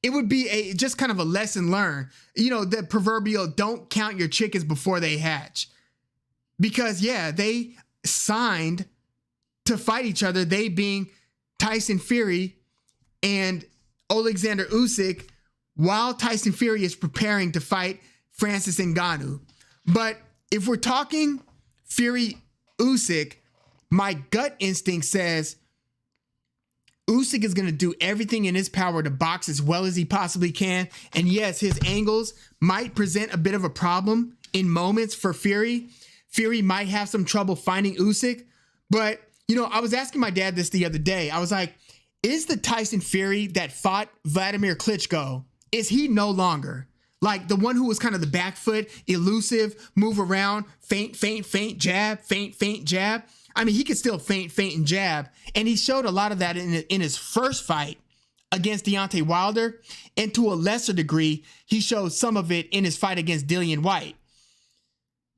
it would be just kind of a lesson learned. The proverbial don't count your chickens before they hatch. Because yeah, they signed to fight each other, they being Tyson Fury and Alexander Usyk, while Tyson Fury is preparing to fight Francis Ngannou. But if we're talking Fury Usyk, my gut instinct says Usyk is going to do everything in his power to box as well as he possibly can. And yes, his angles might present a bit of a problem in moments for Fury. Fury might have some trouble finding Usyk. But, you know, I was asking my dad this the other day. I was like, is the Tyson Fury that fought Vladimir Klitschko, is he no longer like the one who was kind of the back foot, elusive, move around, feint, jab, feint, jab? I mean, he could still feint, and jab. And he showed a lot of that in his first fight against Deontay Wilder. And to a lesser degree, he showed some of it in his fight against Dillian Whyte.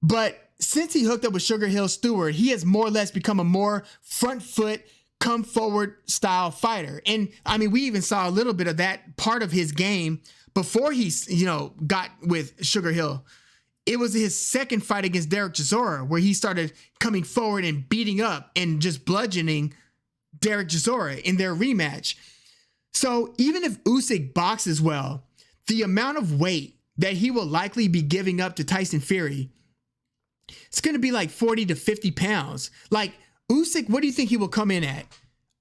But since he hooked up with Sugar Hill Stewart, he has more or less become a more front foot, come forward style fighter. And I mean, we even saw a little bit of that part of his game before he, you know, got with Sugar Hill. It was his second fight against Derek Chisora where he started coming forward and beating up and just bludgeoning Derek Chisora in their rematch. So even if Usyk boxes well, the amount of weight that he will likely be giving up to Tyson Fury, it's going to be like 40 to 50 pounds. Like Usyk, what do you think he will come in at?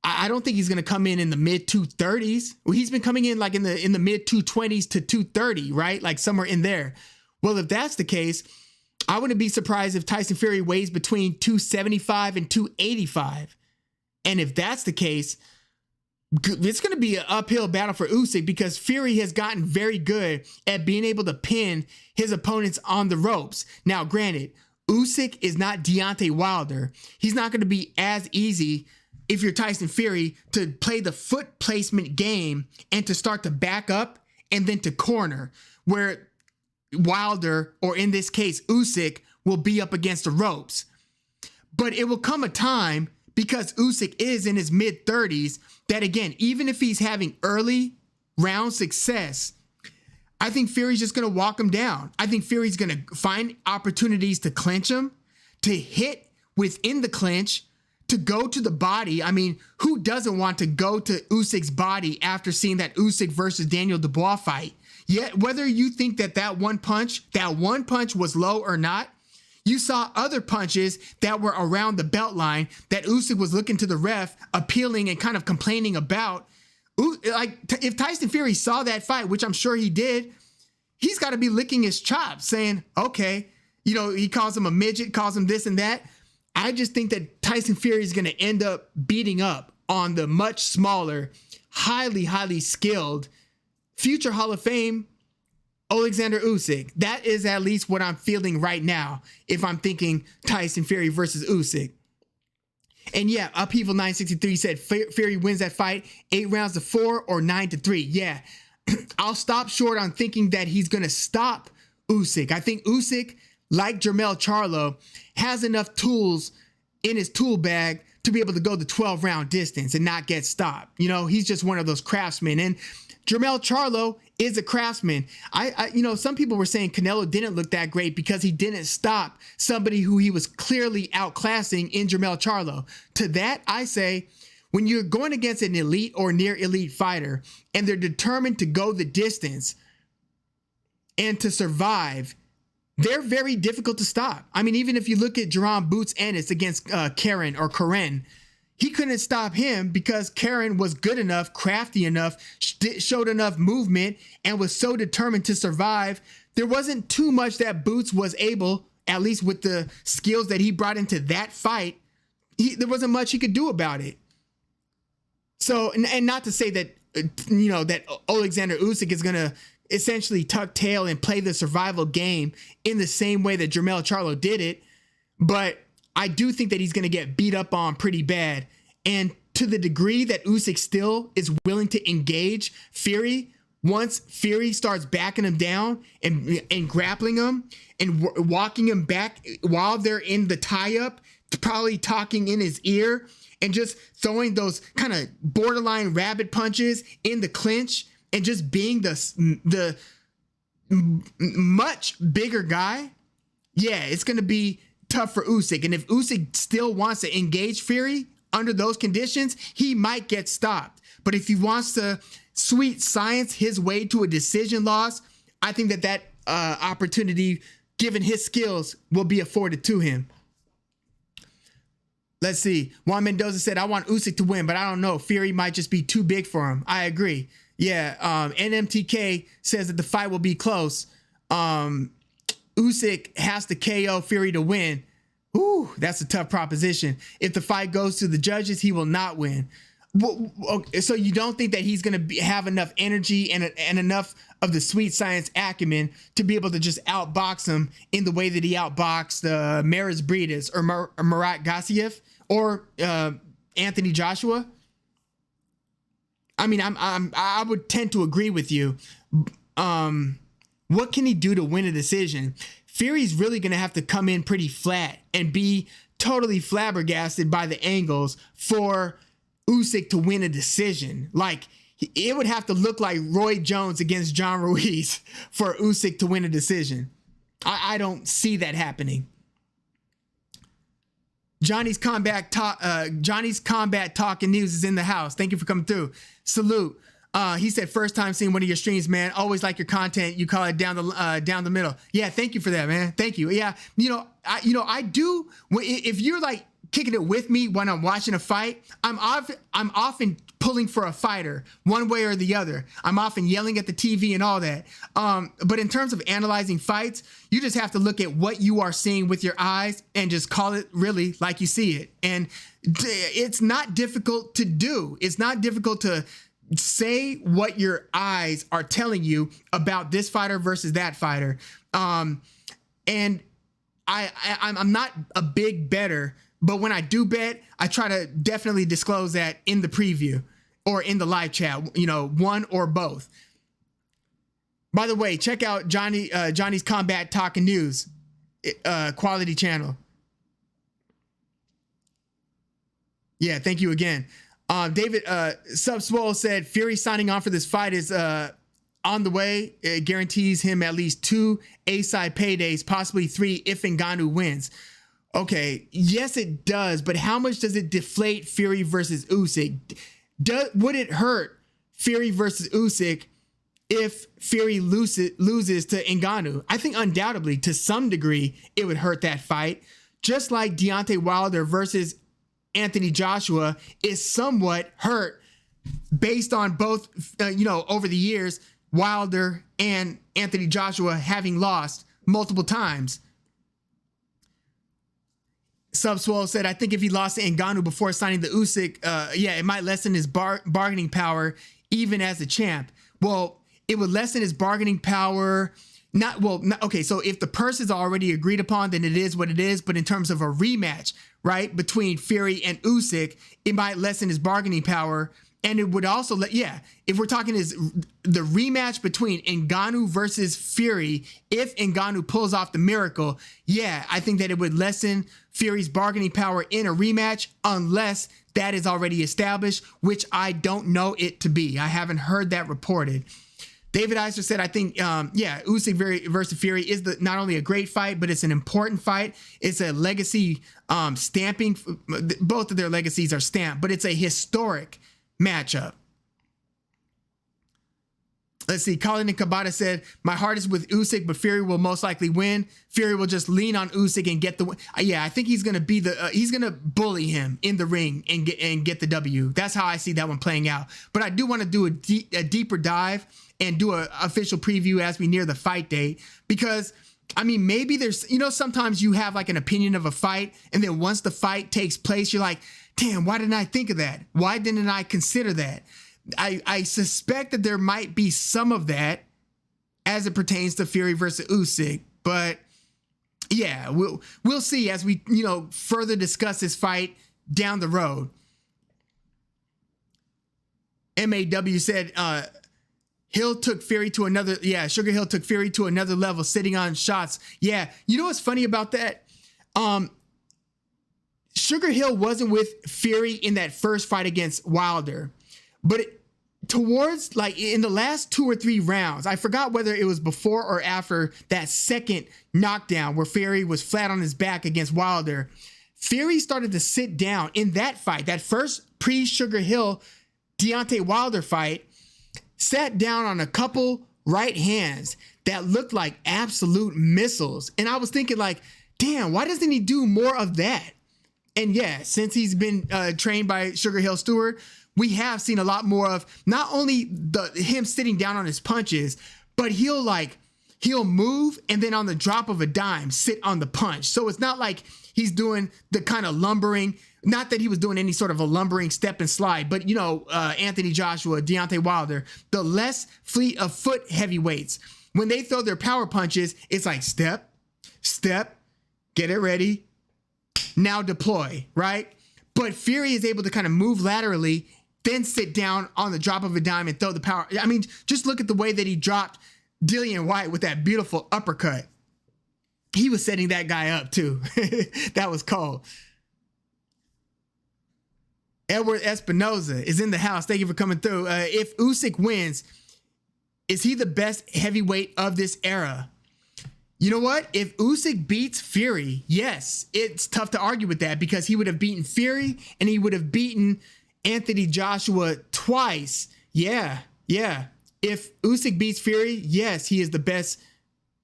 I don't think he's going to come in the mid 230s. Well, he's been coming in like in the mid 220s to 230, right? Like somewhere in there. Well, if that's the case, I wouldn't be surprised if Tyson Fury weighs between 275 and 285. And if that's the case, it's going to be an uphill battle for Usyk because Fury has gotten very good at being able to pin his opponents on the ropes. Now, granted, Usyk is not Deontay Wilder. He's not going to be as easy if you're Tyson Fury to play the foot placement game and to start to back up and then to corner, where Wilder, or in this case, Usyk, will be up against the ropes. But it will come a time, because Usyk is in his mid 30s, that again, even if he's having early round success, I think Fury's just going to walk him down. I think Fury's going to find opportunities to clinch him, to hit within the clinch, to go to the body. I mean, who doesn't want to go to Usyk's body after seeing that Usyk versus Daniel Dubois fight? Yet, whether you think that one punch was low or not, you saw other punches that were around the belt line that Usyk was looking to the ref, appealing and kind of complaining about. Like, if Tyson Fury saw that fight, which I'm sure he did, he's got to be licking his chops saying, okay, you know, he calls him a midget, calls him this and that. I just think that Tyson Fury is going to end up beating up on the much smaller, highly skilled future Hall of Fame Alexander Usyk. That is at least what I'm feeling right now if I'm thinking Tyson Fury versus Usyk. And yeah, Upheaval 963 said Fury wins that fight 8 rounds to 4 or 9 to 3. Yeah, I'll stop short on thinking that he's going to stop Usyk. I think Usyk, like Jermell Charlo, has enough tools in his tool bag to be able to go the 12-round distance and not get stopped. You know, he's just one of those craftsmen. And Jermell Charlo is a craftsman. You know, some people were saying Canelo didn't look that great because he didn't stop somebody who he was clearly outclassing in Jermell Charlo. To that, I say, when you're going against an elite or near elite fighter and they're determined to go the distance and to survive, they're very difficult to stop. I mean, even if you look at Jerome Boots Ennis against Karen, he couldn't stop him because Karen was good enough, crafty enough, showed enough movement, and was so determined to survive. There wasn't too much that Boots was able, at least with the skills that he brought into that fight, there wasn't much he could do about it. So, and not to say that, you know, that Alexander Usyk is going to essentially tuck tail and play the survival game in the same way that Jermell Charlo did it, but I do think that he's going to get beat up on pretty bad. And to the degree that Usyk still is willing to engage Fury, once Fury starts backing him down and grappling him and walking him back while they're in the tie-up, probably talking in his ear and just throwing those kind of borderline rabbit punches in the clinch and just being the much bigger guy, yeah, it's going to be tough for Usyk. And if Usyk still wants to engage Fury under those conditions, he might get stopped. But if he wants to sweet science his way to a decision loss, I think that opportunity, given his skills, will be afforded to him. Let's see. Juan Mendoza said, I want Usyk to win, but I don't know. Fury might just be too big for him. I agree. Yeah. NMTK says that the fight will be close. Usyk has to KO Fury to win. Ooh, that's a tough proposition. If the fight goes to the judges, he will not win. So you don't think that he's going to have enough energy and enough of the sweet science acumen to be able to just outbox him in the way that he outboxed Maris Briedis or Murat Gassiev or Anthony Joshua? I mean, I would tend to agree with you. What can he do to win a decision? Fury's really going to have to come in pretty flat and be totally flabbergasted by the angles for Usyk to win a decision. Like, it would have to look like Roy Jones against John Ruiz for Usyk to win a decision. I don't see that happening. Johnny's Combat Talk and News is in the house. Thank you for coming through. Salute. He said, first time seeing one of your streams, man. Always like your content. You call it down the middle. Yeah, thank you for that, man. Thank you. Yeah, I do. If you're like kicking it with me when I'm watching a fight, I'm often pulling for a fighter one way or the other. I'm often yelling at the TV and all that. But in terms of analyzing fights, you just have to look at what you are seeing with your eyes and just call it really like you see it. And it's not difficult to do. It's not difficult to say what your eyes are telling you about this fighter versus that fighter. And I'm not a big better, but when I do bet, I try to definitely disclose that in the preview or in the live chat, one or both. By the way, check out Johnny's Combat Talk and News, quality channel. Yeah, thank you again. David Subswole said Fury signing on for this fight is on the way. It guarantees him at least 2 A-side paydays, possibly 3 if Ngannou wins. Okay, yes it does, but how much does it deflate Fury versus Usyk? Would it hurt Fury versus Usyk if Fury loses to Ngannou? I think undoubtedly, to some degree, it would hurt that fight. Just like Deontay Wilder versus Anthony Joshua is somewhat hurt based on both, over the years, Wilder and Anthony Joshua having lost multiple times. Subswole said, I think if he lost to Ngannou before signing the Usyk, it might lessen his bargaining power even as a champ. Well, it would lessen his bargaining power. So if the purse is already agreed upon, then it is what it is. But in terms of a rematch, right, between Fury and Usyk, it might lessen his bargaining power. And it would also if we're talking is the rematch between Ngannou versus Fury, if Ngannou pulls off the miracle, I think that it would lessen Fury's bargaining power in a rematch unless that is already established, which I don't know it to be. I haven't heard that reported. David Eiser said, I think, Usyk versus Fury is not only a great fight, but it's an important fight. It's a legacy stamping. Both of their legacies are stamped, but it's a historic matchup. Let's see. Colin and Kabata said, my heart is with Usyk, but Fury will most likely win. Fury will just lean on Usyk and get the win. I think he's going to be he's going to bully him in the ring and get the W. That's how I see that one playing out. But I do want to do a deeper dive and do an official preview as we near the fight date, because maybe there's, sometimes you have like an opinion of a fight, and then once the fight takes place, you're like, damn, why didn't I think of that? Why didn't I consider that? I suspect that there might be some of that as it pertains to Fury versus Usyk, but we'll see as we, further discuss this fight down the road. MAW said, Hill took Fury to another, Sugar Hill took Fury to another level, sitting on shots. Yeah, you know what's funny about that? Sugar Hill wasn't with Fury in that first fight against Wilder, but towards like in the last 2 or 3 rounds, I forgot whether it was before or after that second knockdown where Fury was flat on his back against Wilder, Fury started to sit down in that fight, that first pre-Sugar Hill Deontay Wilder fight, sat down on a couple right hands that looked like absolute missiles. And I was thinking like, damn, why doesn't he do more of that? And yeah, since he's been trained by Sugar Hill Stewart, we have seen a lot more of not only him sitting down on his punches, but he'll move and then on the drop of a dime sit on the punch. So it's not like he's doing the kind of lumbering, not that he was doing any sort of a lumbering step and slide, but Anthony Joshua, Deontay Wilder, the less fleet of foot heavyweights, when they throw their power punches, it's like step, get it ready, now deploy, right? But Fury is able to kind of move laterally, then sit down on the drop of a dime and throw the power. I mean, just look at the way that he dropped Dillian White with that beautiful uppercut. He was setting that guy up too. That was cold. Edward Espinoza is in the house. Thank you for coming through. If Usyk wins, is he the best heavyweight of this era? You know what? If Usyk beats Fury, yes, it's tough to argue with that because he would have beaten Fury and he would have beaten Anthony Joshua twice. Yeah. If Usyk beats Fury, yes, he is the best.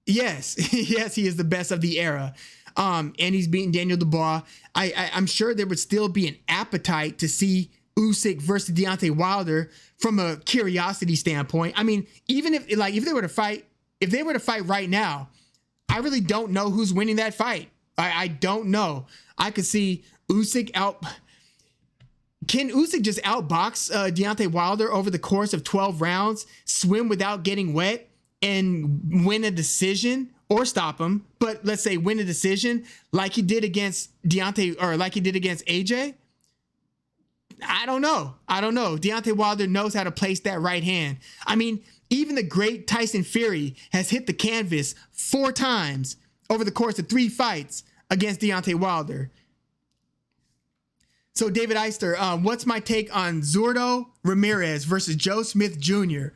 Yes, yes, he is the best of the era. And he's beating Daniel Dubois. I'm sure there would still be an appetite to see Usyk versus Deontay Wilder from a curiosity standpoint. I mean, even if they were to fight right now, I really don't know who's winning that fight. I don't know. I could see Usyk out. Can Usyk just outbox Deontay Wilder over the course of 12 rounds, swim without getting wet, and win a decision or stop him? But let's say win a decision like he did against Deontay or like he did against AJ. I don't know. Deontay Wilder knows how to place that right hand. I mean, even the great Tyson Fury has hit the canvas 4 times over the course of 3 fights against Deontay Wilder. So David Eister, what's my take on Zurdo Ramirez versus Joe Smith Jr.?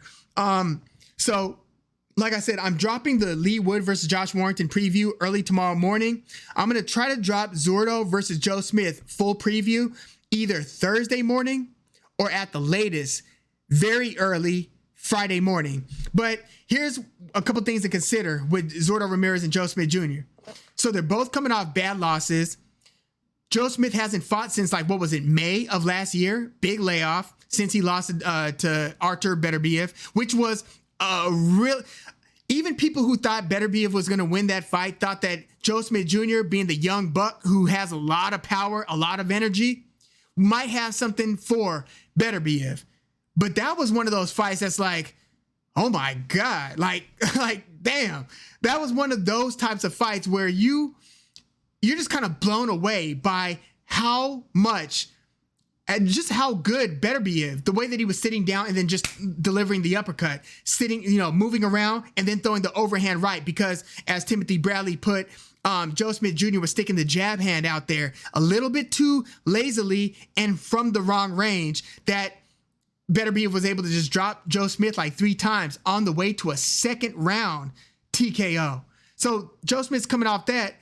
So like I said, I'm dropping the Lee Wood versus Josh Warrington preview early tomorrow morning. I'm going to try to drop Zurdo versus Joe Smith full preview either Thursday morning or at the latest very early Friday morning. But here's a couple things to consider with Zurdo Ramirez and Joe Smith Jr. So they're both coming off bad losses. Joe Smith hasn't fought since May of last year? Big layoff since he lost to Artur Beterbiev, which was a real... Even people who thought Beterbiev was going to win that fight thought that Joe Smith Jr., being the young buck who has a lot of power, a lot of energy, might have something for Beterbiev. But that was one of those fights that's like, oh my God, like damn. That was one of those types of fights where you're just kind of blown away by how much and just how good Beterbiev, the way that he was sitting down and then just delivering the uppercut, moving around and then throwing the overhand right, because as Timothy Bradley put, Joe Smith Jr. was sticking the jab hand out there a little bit too lazily and from the wrong range, that Beterbiev was able to just drop Joe Smith like 3 times on the way to a second round TKO. So Joe Smith's coming off that.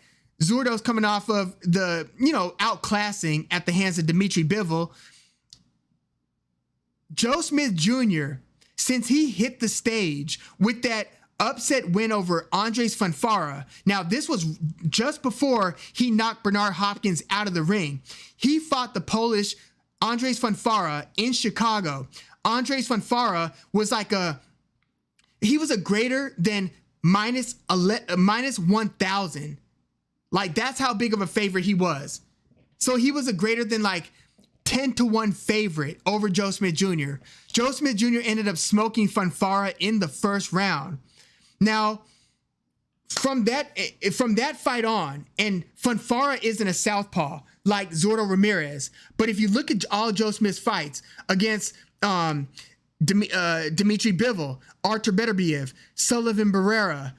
Zurdo's coming off of the, outclassing at the hands of Dimitri Bivol. Joe Smith Jr., since he hit the stage with that upset win over Andres Fonfara. Now, this was just before he knocked Bernard Hopkins out of the ring. He fought the Polish Andres Fonfara in Chicago. Andres Fonfara was he was a greater than minus 1,000. Like, that's how big of a favorite he was. So he was a greater than 10-1 favorite over Joe Smith Jr. Joe Smith Jr. ended up smoking Fonfara in the first round. Now, from that fight on, and Fonfara isn't a southpaw like Zurdo Ramirez, but if you look at all Joe Smith's fights against Dimitri Bivol, Artur Beterbiev, Sullivan Barrera,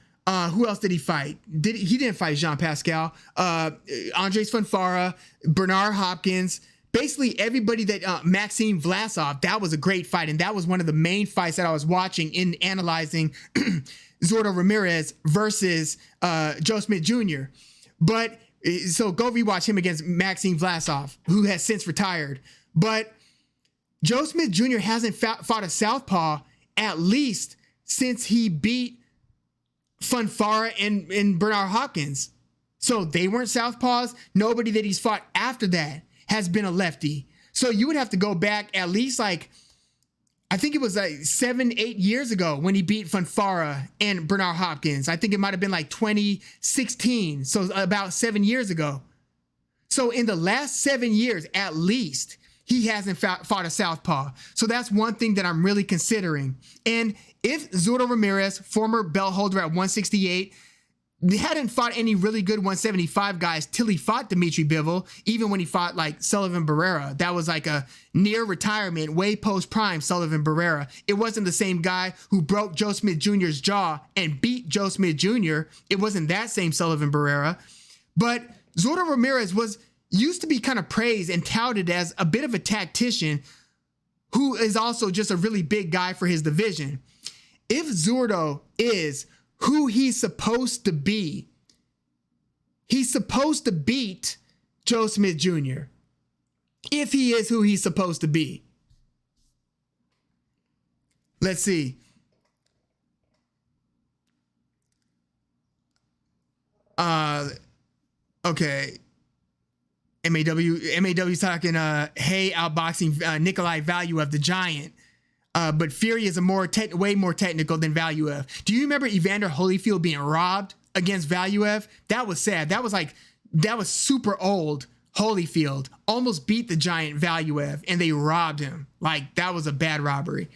who else did he fight? He didn't fight Jean Pascal, Andres Fonfara, Bernard Hopkins, basically everybody that Maxime Vlasov. That was a great fight, and that was one of the main fights that I was watching in analyzing Zurdo Ramirez versus Joe Smith Jr. But so go rewatch him against Maxime Vlasov, who has since retired. But Joe Smith Jr. hasn't fought a southpaw at least since he beat Fonfara and Bernard Hopkins. So they weren't southpaws. Nobody that he's fought after that has been a lefty. So you would have to go back at least like, I think it was like 7-8 years ago when he beat Fonfara and Bernard Hopkins. I think it might have been like 2016. So about 7 years ago. So in the last 7 years, at least, he hasn't fought a southpaw. So that's one thing that I'm really considering. And if Zurdo Ramirez, former belt holder at 168, hadn't fought any really good 175 guys till he fought Dimitri Bivol, even when he fought like Sullivan Barrera. That was like a near retirement, way post-prime Sullivan Barrera. It wasn't the same guy who broke Joe Smith Jr.'s jaw and beat Joe Smith Jr. It wasn't that same Sullivan Barrera. But Zurdo Ramirez used to be kind of praised and touted as a bit of a tactician who is also just a really big guy for his division. If Zurdo is who he's supposed to be, he's supposed to beat Joe Smith Jr. If he is who he's supposed to be. Let's see. Okay. MAW's talking, hey, outboxing Nikolai Valuev, the Giant. But Fury is way more technical than Valuev. Do you remember Evander Holyfield being robbed against Valuev? That was sad. That was super old. Holyfield almost beat the Giant Valuev and they robbed him. Like, that was a bad robbery.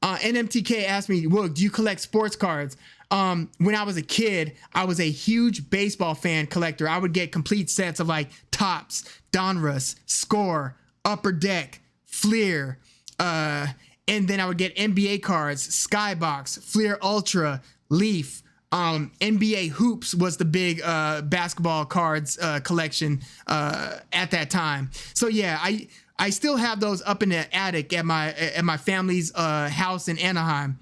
NMTK asked me, Woog, do you collect sports cards? When I was a kid, I was a huge baseball fan collector. I would get complete sets of like Topps, Donruss, Score, Upper Deck, Fleer, and then I would get NBA cards, Skybox, Fleer Ultra, Leaf. NBA Hoops was the big basketball cards collection at that time. So yeah, I still have those up in the attic at my family's house in Anaheim.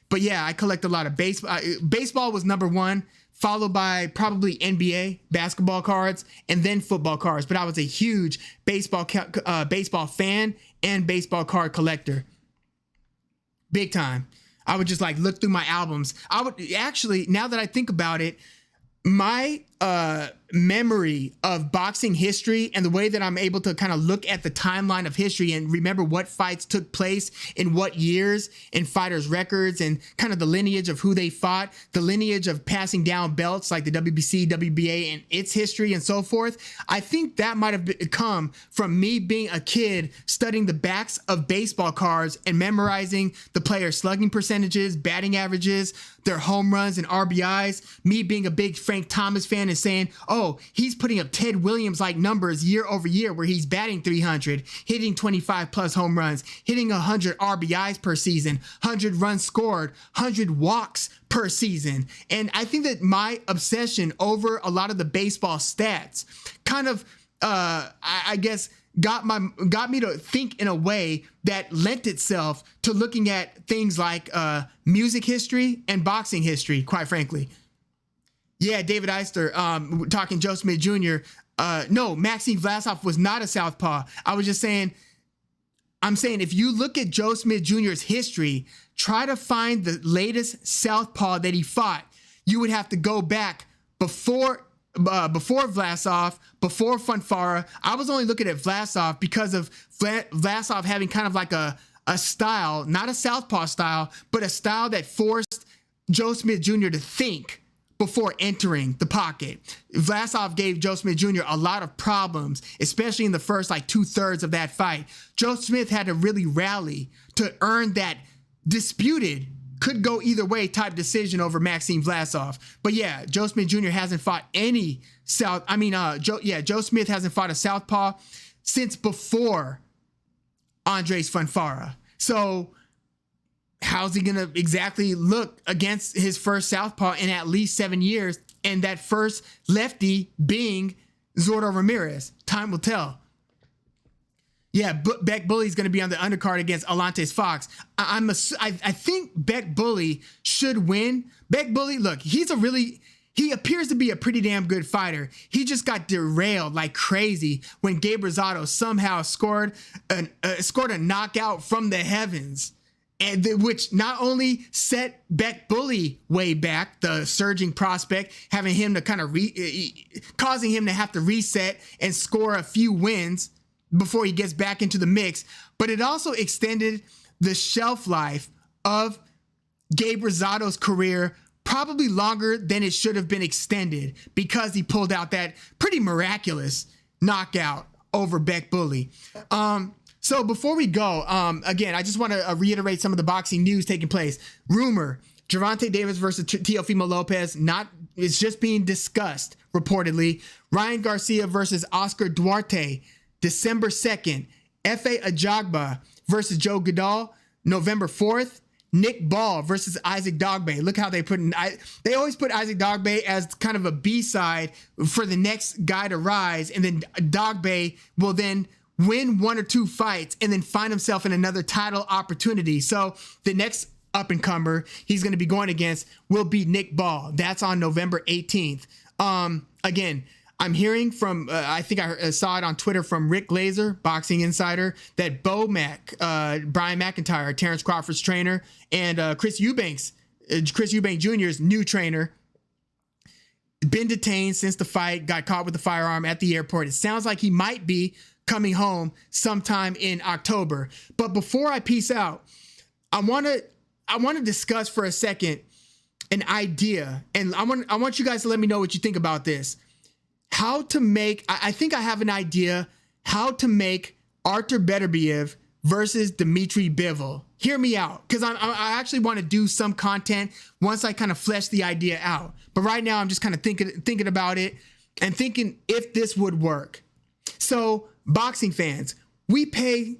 But yeah, I collect a lot of baseball. Baseball was number one, followed by probably NBA basketball cards and then football cards. But I was a huge baseball fan and baseball card collector. Big time. I would just like look through my albums. I would actually, now that I think about it, my memory of boxing history and the way that I'm able to kind of look at the timeline of history and remember what fights took place in what years and fighters' records and kind of the lineage of who they fought, the lineage of passing down belts like the WBC, WBA and its history and so forth. I think that might have come from me being a kid studying the backs of baseball cards and memorizing the players' slugging percentages, batting averages, their home runs and RBIs, me being a big Frank Thomas fan and saying, oh, he's putting up Ted Williams like numbers year over year where he's batting 300, hitting 25 plus home runs, hitting 100 RBIs per season, 100 runs scored, 100 walks per season. And I think that my obsession over a lot of the baseball stats kind of, I guess, got me to think in a way that lent itself to looking at things like music history and boxing history, quite frankly. Yeah, David Eister, talking Joe Smith Jr. No, Maxime Vlasov was not a southpaw. I was just saying, I'm saying if you look at Joe Smith Jr.'s history, try to find the latest southpaw that he fought. You would have to go back before Vlasov, before Fonfara. I was only looking at Vlasov because of Vlasov having kind of like a style, not a southpaw style, but a style that forced Joe Smith Jr. to think before entering the pocket. Vlasov gave Joe Smith Jr. a lot of problems, especially in the first like 2/3 of that fight. Joe Smith had to really rally to earn that disputed, could go either way type decision over Maxime Vlasov. But yeah, Joe Smith Jr. hasn't fought any Joe Smith hasn't fought a southpaw since before Andres Fonfara. So how's he gonna exactly look against his first southpaw in at least 7 years, and that first lefty being Zurdo Ramirez? Time will tell. Yeah, Beck Bully's going to be on the undercard against Alantes Fox. I think Beck Bully should win. Beck Bully, look, he appears to be a pretty damn good fighter. He just got derailed like crazy when Gabe Rosado somehow scored a knockout from the heavens and which not only set Beck Bully way back, the surging prospect, having him to kind of causing him to have to reset and score a few wins before he gets back into the mix, but it also extended the shelf life of Gabe Rosado's career probably longer than it should have been extended, because he pulled out that pretty miraculous knockout over Beck Bully. So before we go, again, I just want to reiterate some of the boxing news taking place. Rumor, Gervonta Davis versus Teofimo Lopez, it's just being discussed, reportedly. Ryan Garcia versus Oscar Duarte, December 2nd. Efe Ajagba versus Joe Goodall, November 4th. Nick Ball versus Isaac Dogboe. Look how they they always put Isaac Dogboe as kind of a B-side for the next guy to rise, and then Dogboe will then win one or two fights and then find himself in another title opportunity. So the next up-and-comer he's going to be going against will be Nick Ball. That's on November 18th. Again, I'm hearing from, I think I saw it on Twitter from Rick Glazer, Boxing Insider, that Brian McIntyre, Terrence Crawford's trainer, and Chris Eubanks Jr.'s new trainer, been detained since the fight, got caught with the firearm at the airport. It sounds like he might be coming home sometime in October. But before I peace out, I want to discuss for a second an idea, and I want you guys to let me know what you think about this. How to make, I think I have an idea how to make Artur Beterbiev versus Dmitry Bivol. Hear me out, because I actually want to do some content once I kind of flesh the idea out. But right now I'm just kind of thinking about it and thinking if this would work. So boxing fans, we pay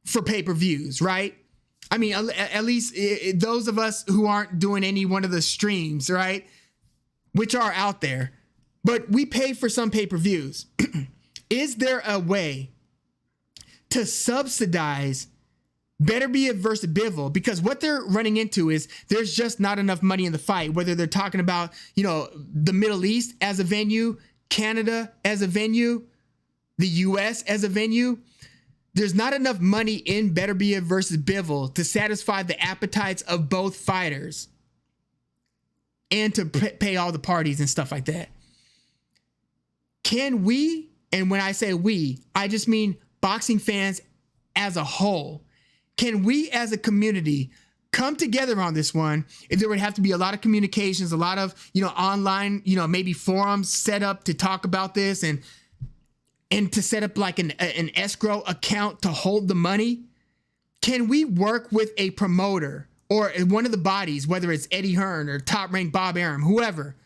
for pay-per-views, right? I mean, at least those of us who aren't doing any one of the streams, right? Which are out there. But we pay for some pay-per-views. Is there a way to subsidize Beterbiev versus Bivol? Because what they're running into is there's just not enough money in the fight, whether they're talking about, the Middle East as a venue, Canada as a venue, the US as a venue. There's not enough money in Beterbiev versus Bivol to satisfy the appetites of both fighters and to pay all the parties and stuff like that. Can we, and when I say we, I just mean boxing fans as a whole, can we as a community come together on this one? If there would have to be a lot of communications, a lot of, online, maybe forums set up to talk about this, and to set up like an escrow account to hold the money. Can we work with a promoter or one of the bodies, whether it's Eddie Hearn or Top Rank Bob Arum, whoever?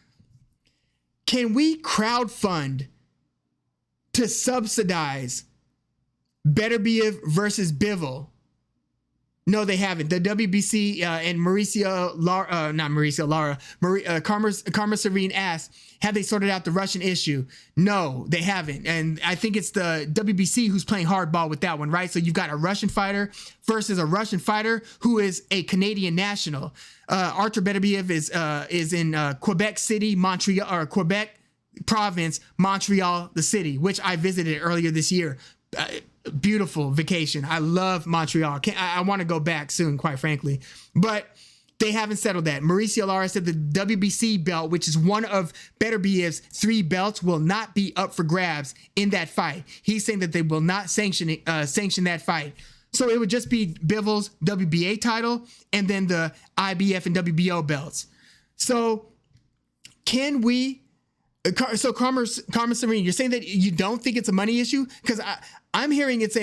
Can we crowdfund to subsidize Beterbiev versus Bivol? No, they haven't. The WBC and Karma Serene asked, have they sorted out the Russian issue? No, they haven't. And I think it's the WBC who's playing hardball with that one, right? So you've got a Russian fighter versus a Russian fighter who is a Canadian national. Artur Beterbiev is in Quebec City, Montreal, or Quebec province, Montreal, the city, which I visited earlier this year. Beautiful vacation. I love Montreal. I want to go back soon, quite frankly. But they haven't settled that. Mauricio Lara said the WBC belt, which is one of Beterbiev's 3 belts, will not be up for grabs in that fight. He's saying that they will not sanction that fight. So it would just be Bivol's WBA title and then the IBF and WBO belts. So can we... So Karma Serene, you're saying that you don't think it's a money issue? Because I'm hearing that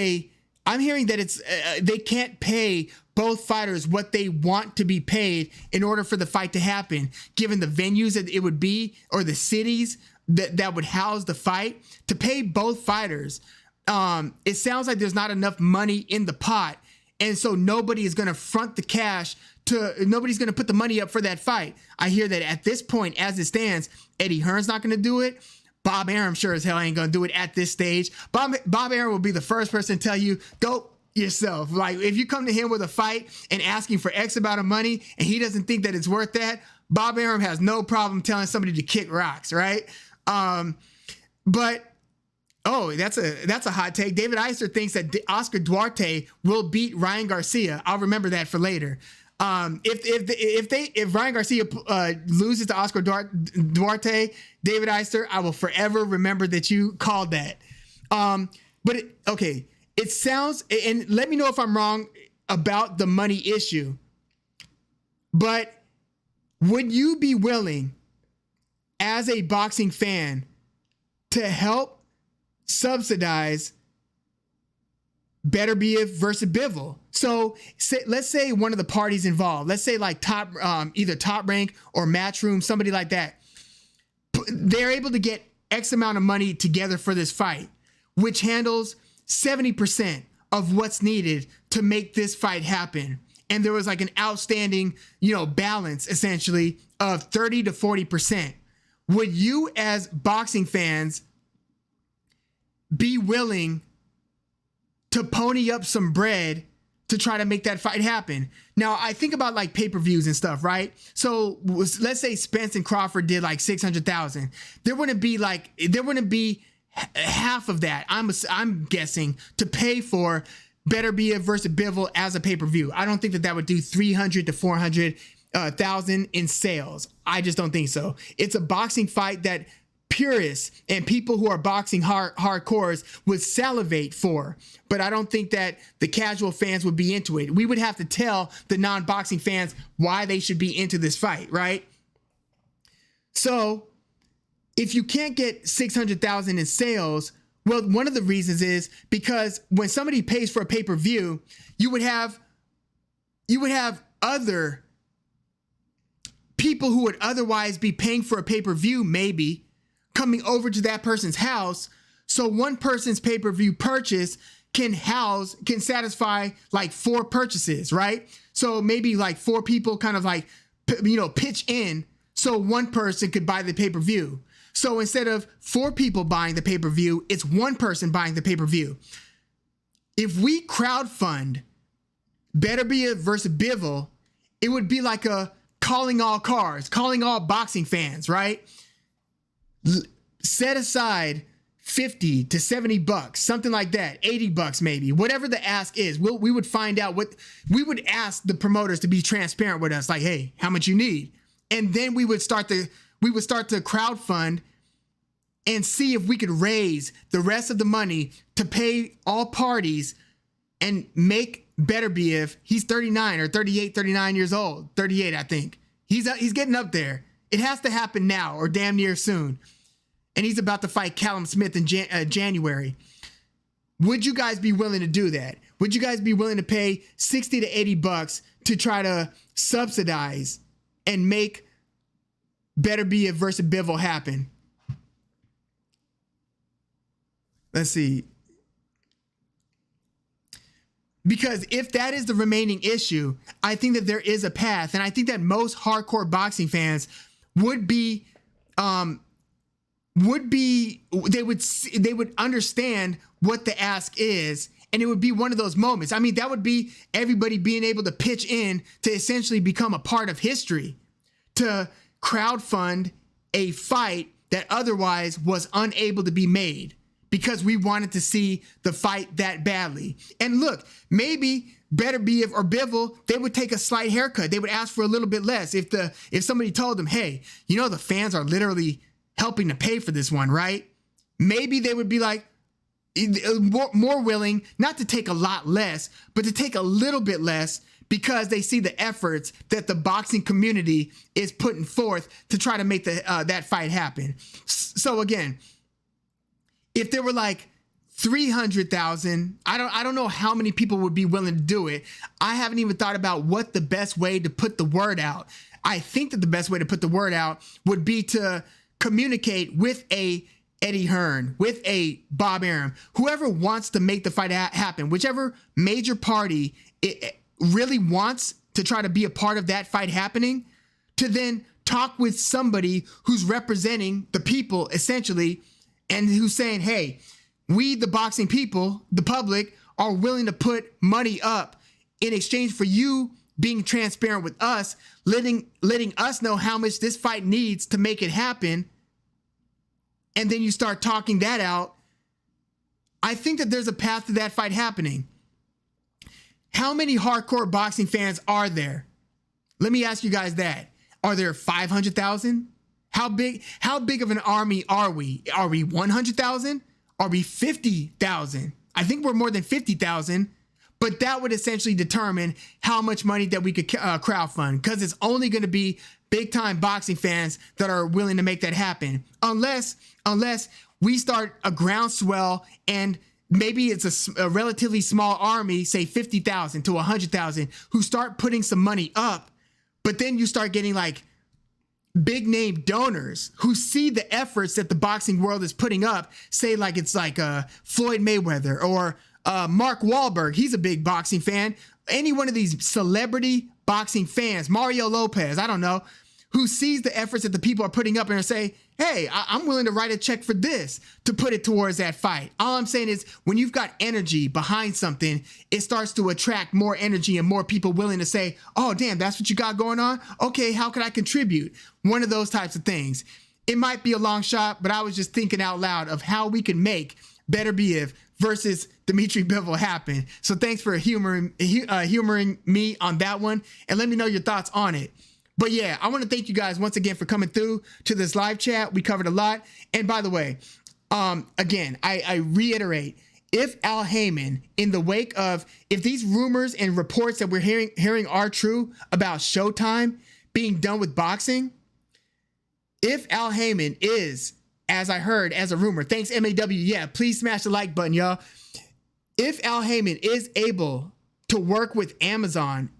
it's they can't pay both fighters what they want to be paid in order for the fight to happen, given the venues that it would be or the cities that would house the fight. To pay both fighters, it sounds like there's not enough money in the pot, and so nobody is going to front the cash. Nobody's going to put the money up for that fight. I hear that at this point, as it stands, Eddie Hearn's not going to do it. Bob Arum sure as hell ain't going to do it at this stage. Bob Arum will be the first person to tell you, go yourself. Like, if you come to him with a fight and asking for X amount of money and he doesn't think that it's worth that, Bob Arum has no problem telling somebody to kick rocks, right? But Oh, that's a hot take. David Eister thinks that Oscar Duarte will beat Ryan Garcia. I'll remember that for later. If Ryan Garcia loses to Oscar Duarte, David Eister, I will forever remember that you called that. It sounds, and let me know if I'm wrong about the money issue, but would you be willing, as a boxing fan, to help subsidize Beterbiev versus Bivol? So let's say one of the parties involved, let's say like either Top Rank or Matchroom, somebody like that, they're able to get X amount of money together for this fight, which handles 70% of what's needed to make this fight happen. And there was like an outstanding, balance essentially of 30 to 40%. Would you, as boxing fans, be willing to pony up some bread to try to make that fight happen? Now, I think about like pay-per-views and stuff, right? So let's say Spence and Crawford did like 600,000. There wouldn't be half of that, I'm guessing, to pay for Beterbiev versus Bivol as a pay-per-view. I don't think that would do 300 to 400,000 in sales. I just don't think so. It's a boxing fight that purists and people who are boxing hardcores would salivate for, but I don't think that the casual fans would be into it. We would have to tell the non-boxing fans why they should be into this fight, right? So if you can't get 600,000 in sales, well, one of the reasons is because when somebody pays for a pay-per-view, you would have other people who would otherwise be paying for a pay-per-view maybe coming over to that person's house. So one person's pay-per-view purchase can satisfy like 4 purchases, right? So maybe like 4 people kind of like, pitch in so one person could buy the pay-per-view. So instead of 4 people buying the pay-per-view, it's 1 person buying the pay-per-view. If we crowdfund Beterbiev versus Bivol, it would be like a calling all boxing fans, right? Set aside 50 to 70 bucks, something like that, 80 bucks maybe, whatever the ask is. We would find out we would ask the promoters to be transparent with us, like, hey, how much you need? And then we would start to crowdfund and see if we could raise the rest of the money to pay all parties and make Beterbiev, he's 39 or 38, 39 years old, 38, I think. He's getting up there. It has to happen now or damn near soon. And he's about to fight Callum Smith in January. Would you guys be willing to do that? Would you guys be willing to pay 60 to 80 bucks to try to subsidize and make Beterbiev versus Bivol happen? Let's see. Because if that is the remaining issue, I think that there is a path, and I think that most hardcore boxing fans would understand what the ask is, and it would be one of those moments. I mean, that would be everybody being able to pitch in to essentially become a part of history, to crowdfund a fight that otherwise was unable to be made because we wanted to see the fight that badly. And look, maybe Beterbiev or Bivol, they would take a slight haircut. They would ask for a little bit less if somebody told them, hey, the fans are literally helping to pay for this one, right? Maybe they would be like more willing not to take a lot less, but to take a little bit less because they see the efforts that the boxing community is putting forth to try to make that fight happen. So again, if there were like 300,000, I don't know how many people would be willing to do it. I haven't even thought about what the best way to put the word out. I think that the best way to put the word out would be to communicate with a Eddie Hearn, with a Bob Arum, whoever wants to make the fight happen, whichever major party it really wants to try to be a part of that fight happening, to then talk with somebody who's representing the people essentially, and who's saying, hey, we, the boxing people, the public, are willing to put money up in exchange for you being transparent with us, letting us know how much this fight needs to make it happen. And then you start talking that out. I think that there's a path to that fight happening. How many hardcore boxing fans are there? Let me ask you guys that. Are there 500,000? How big of an army are we? Are we 100,000? Are we 50,000? I think we're more than 50,000, but that would essentially determine how much money that we could crowdfund, because it's only going to be big time boxing fans that are willing to make that happen. Unless we start a groundswell and maybe it's a relatively small army, say 50,000 to 100,000, who start putting some money up, but then you start getting like big name donors who see the efforts that the boxing world is putting up, say like it's like Floyd Mayweather or Mark Wahlberg. He's a big boxing fan. Any one of these celebrity boxing fans, Mario Lopez, I don't know, who sees the efforts that the people are putting up and say, hey, I'm willing to write a check for this to put it towards that fight. All I'm saying is when you've got energy behind something, it starts to attract more energy and more people willing to say, oh, damn, that's what you got going on? Okay, how can I contribute? One of those types of things. It might be a long shot, but I was just thinking out loud of how we can make Better Biev versus Dimitri Bivol happen. So thanks for humoring me on that one, and let me know your thoughts on it. But yeah, I want to thank you guys once again for coming through to this live chat. We covered a lot. And by the way, again, I reiterate, if Al Heyman, in the wake of, if these rumors and reports that we're hearing are true about Showtime being done with boxing, if Al Heyman is, as I heard, as a rumor, thanks MAW, yeah, please smash the like button, y'all. If Al Heyman is able to work with Amazon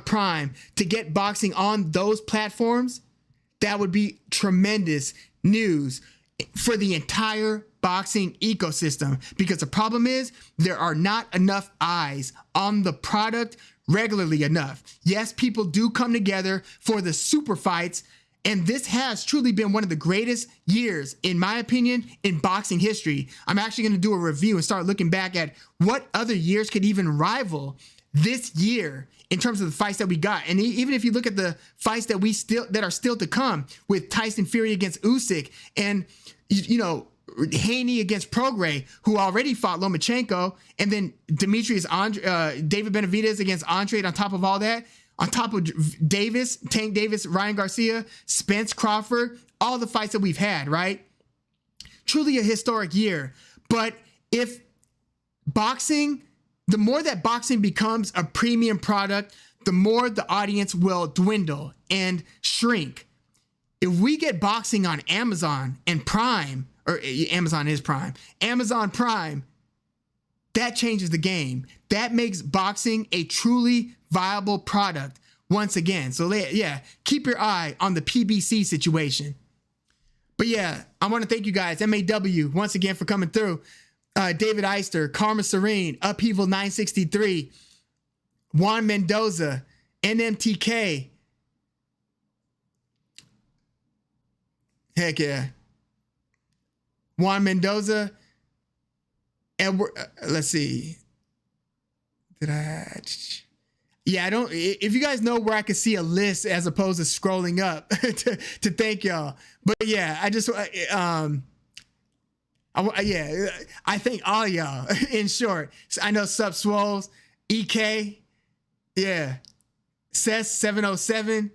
Prime to get boxing on those platforms, that would be tremendous news for the entire boxing ecosystem, because the problem is there are not enough eyes on the product regularly enough. Yes, people do come together for the super fights, and this has truly been one of the greatest years, in my opinion, in boxing history. I'm actually going to do a review and start looking back at what other years could even rival this year in terms of the fights that we got. And even if you look at the fights that are still to come, with Tyson Fury against Usyk, and Haney against Prograis, who already fought Lomachenko, and then David Benavidez against Andre on top of all that, on top of Tank Davis, Ryan Garcia, Spence Crawford, all the fights that we've had, right? Truly a historic year. But if boxing, the more that boxing becomes a premium product, the more the audience will dwindle and shrink. If we get boxing on Amazon and Prime, or Amazon is Prime, Amazon Prime, that changes the game. That makes boxing a truly viable product once again. So yeah, keep your eye on the PBC situation. But yeah, I want to thank you guys, MAW, once again for coming through. David Eister, Karma Serene, Upheaval 963, Juan Mendoza, NMTK. Heck yeah. Juan Mendoza, Edward, let's see. Yeah, I don't, if you guys know where I could see a list as opposed to scrolling up to thank y'all. But yeah, I thank all y'all in short. I know Sub Swoles, EK, yeah, Cess 707,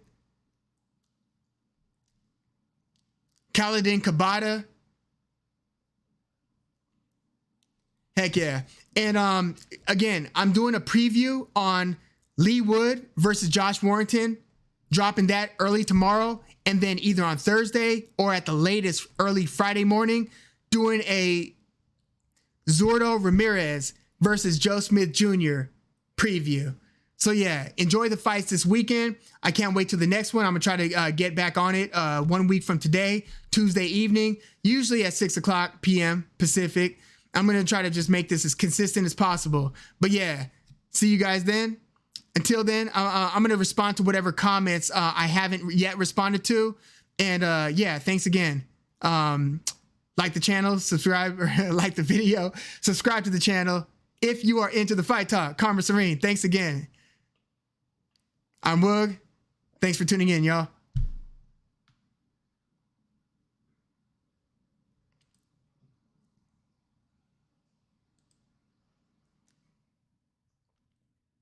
Kaladin Kabata. Heck yeah. And again, I'm doing a preview on Lee Wood versus Josh Warrington, dropping that early tomorrow, and then either on Thursday or at the latest early Friday morning, doing a Zurdo Ramirez versus Joe Smith Jr. preview. So yeah, enjoy the fights this weekend. I can't wait till the next one. I'm gonna try to get back on it 1 week from today, Tuesday evening, usually at 6:00 p.m. Pacific. I'm gonna try to just make this as consistent as possible. But yeah, see you guys then. Until then, I'm gonna respond to whatever comments I haven't yet responded to. And yeah, thanks again. Like the channel, subscribe, or like the video, subscribe to the channel if you are into the fight talk. Karma Serene, thanks again. I'm Woog. Thanks for tuning in, y'all.